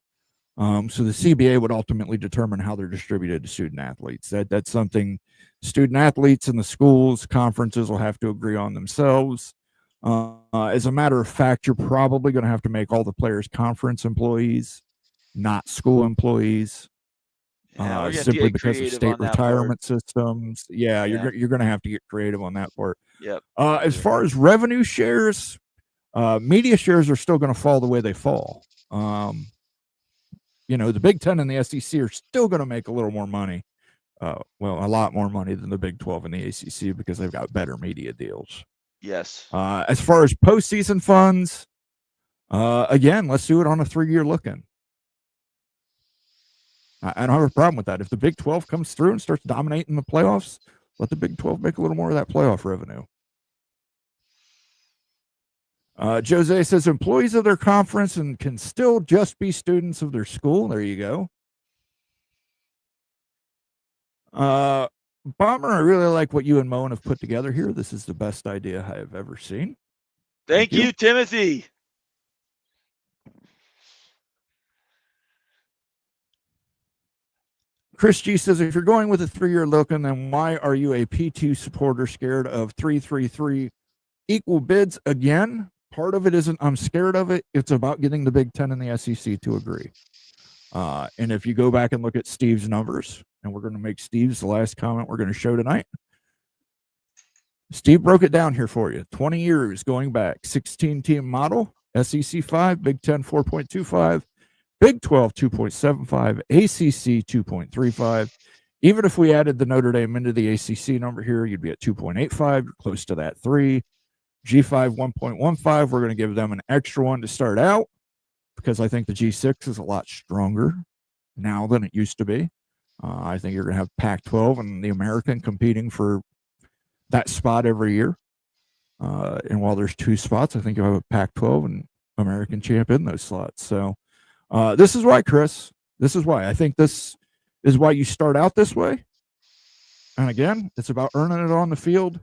So the CBA would ultimately determine how they're distributed to student athletes. That's something student athletes and the schools, conferences will have to agree on themselves. As a matter of fact, you're probably going to have to make all the players conference employees, not school employees, simply because of state retirement systems. Yeah, you're going to have to get creative on that part. Yep. As far as revenue shares, Media shares are still going to fall the way they fall. The Big Ten and the SEC are still going to make a little more money. A lot more money than the Big 12 and the ACC because they've got better media deals. Yes. As far as postseason funds, again, let's do it on a 3-year look-in. I don't have a problem with that. If the Big 12 comes through and starts dominating the playoffs, let the Big 12 make a little more of that playoff revenue. Jose says employees of their conference and can still just be students of their school. There you go. Bomber, I really like what you and Moen have put together here. This is the best idea I have ever seen. Thank you, Timothy. Chris G says, if you're going with a 3-year look-in, then why are you a P2 supporter scared of 333 equal bids again? Part of it isn't I'm scared of it. It's about getting the Big Ten and the SEC to agree. And if you go back and look at Steve's numbers, and we're going to make Steve's the last comment we're going to show tonight. Steve broke it down here for you. 20 years going back. 16-team model, SEC 5, Big Ten 4.25, Big 12 2.75, ACC 2.35. Even if we added the Notre Dame into the ACC number here, you'd be at 2.85. You're close to that 3. G5 1.15. We're going to give them an extra one to start out because I think the G6 is a lot stronger now than it used to be. I think you're going to have Pac-12 and the American competing for that spot every year. And while there's 2 spots, I think you'll have a Pac-12 and American champ in those slots. So this is why, Chris. This is why. I think this is why you start out this way. And again, it's about earning it on the field.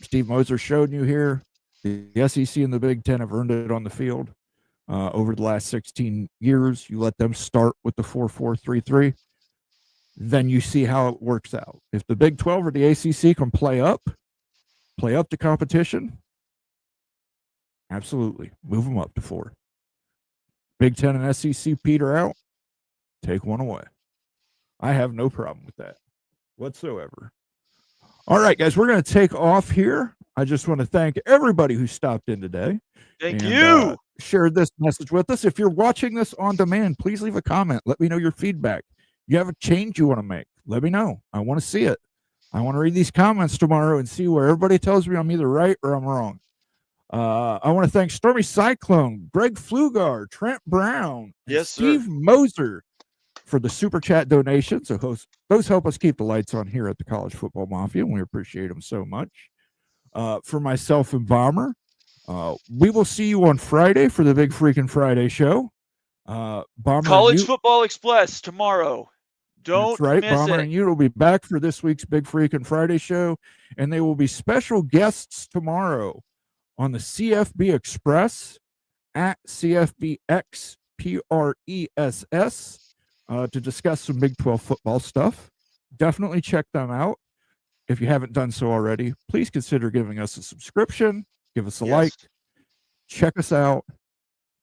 Steve Moser showed you here. The SEC and the Big Ten have earned it on the field over the last 16 years. You let them start with the 4-4-3-3. Then you see how it works out. If the Big 12 or the ACC can play up the competition, absolutely. Move them up to 4. Big 10 and SEC peter out, take one away. I have no problem with that whatsoever. All right, guys, we're going to take off here. I just want to thank everybody who stopped in today. Thank you. Shared this message with us. If you're watching this on demand, please leave a comment. Let me know your feedback. You have a change you want to make, let me know. I want to see it. I want to read these comments tomorrow and see where everybody tells me I'm either right or I'm wrong. I want to thank Stormy Cyclone, Greg Flugar, Trent Brown, yes, Steve Moser for the super chat donations. So those help us keep the lights on here at the College Football Mafia, and we appreciate them so much. For myself and Bomber, we will see you on Friday for the Big Freaking Friday show. Bomber College Football Express tomorrow. Don't That's right. miss Bomber it. and you will be back for this week's Big Freaking Friday show, and they will be special guests tomorrow on the CFB Express at CFBXPRESS to discuss some Big 12 football stuff. Definitely check them out. If you haven't done so already, please consider giving us a subscription, give us a like, check us out,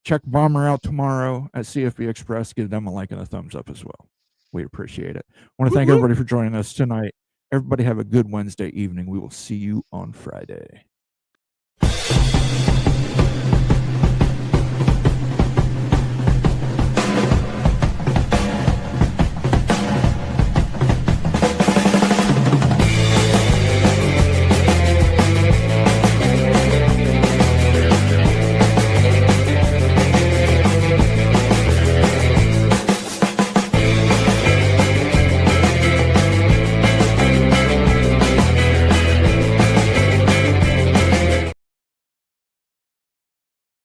check Bomber out tomorrow at CFB Express, give them a like and a thumbs up as well. We appreciate it. I want to thank everybody for joining us tonight. Everybody have a good Wednesday evening. We will see you on Friday.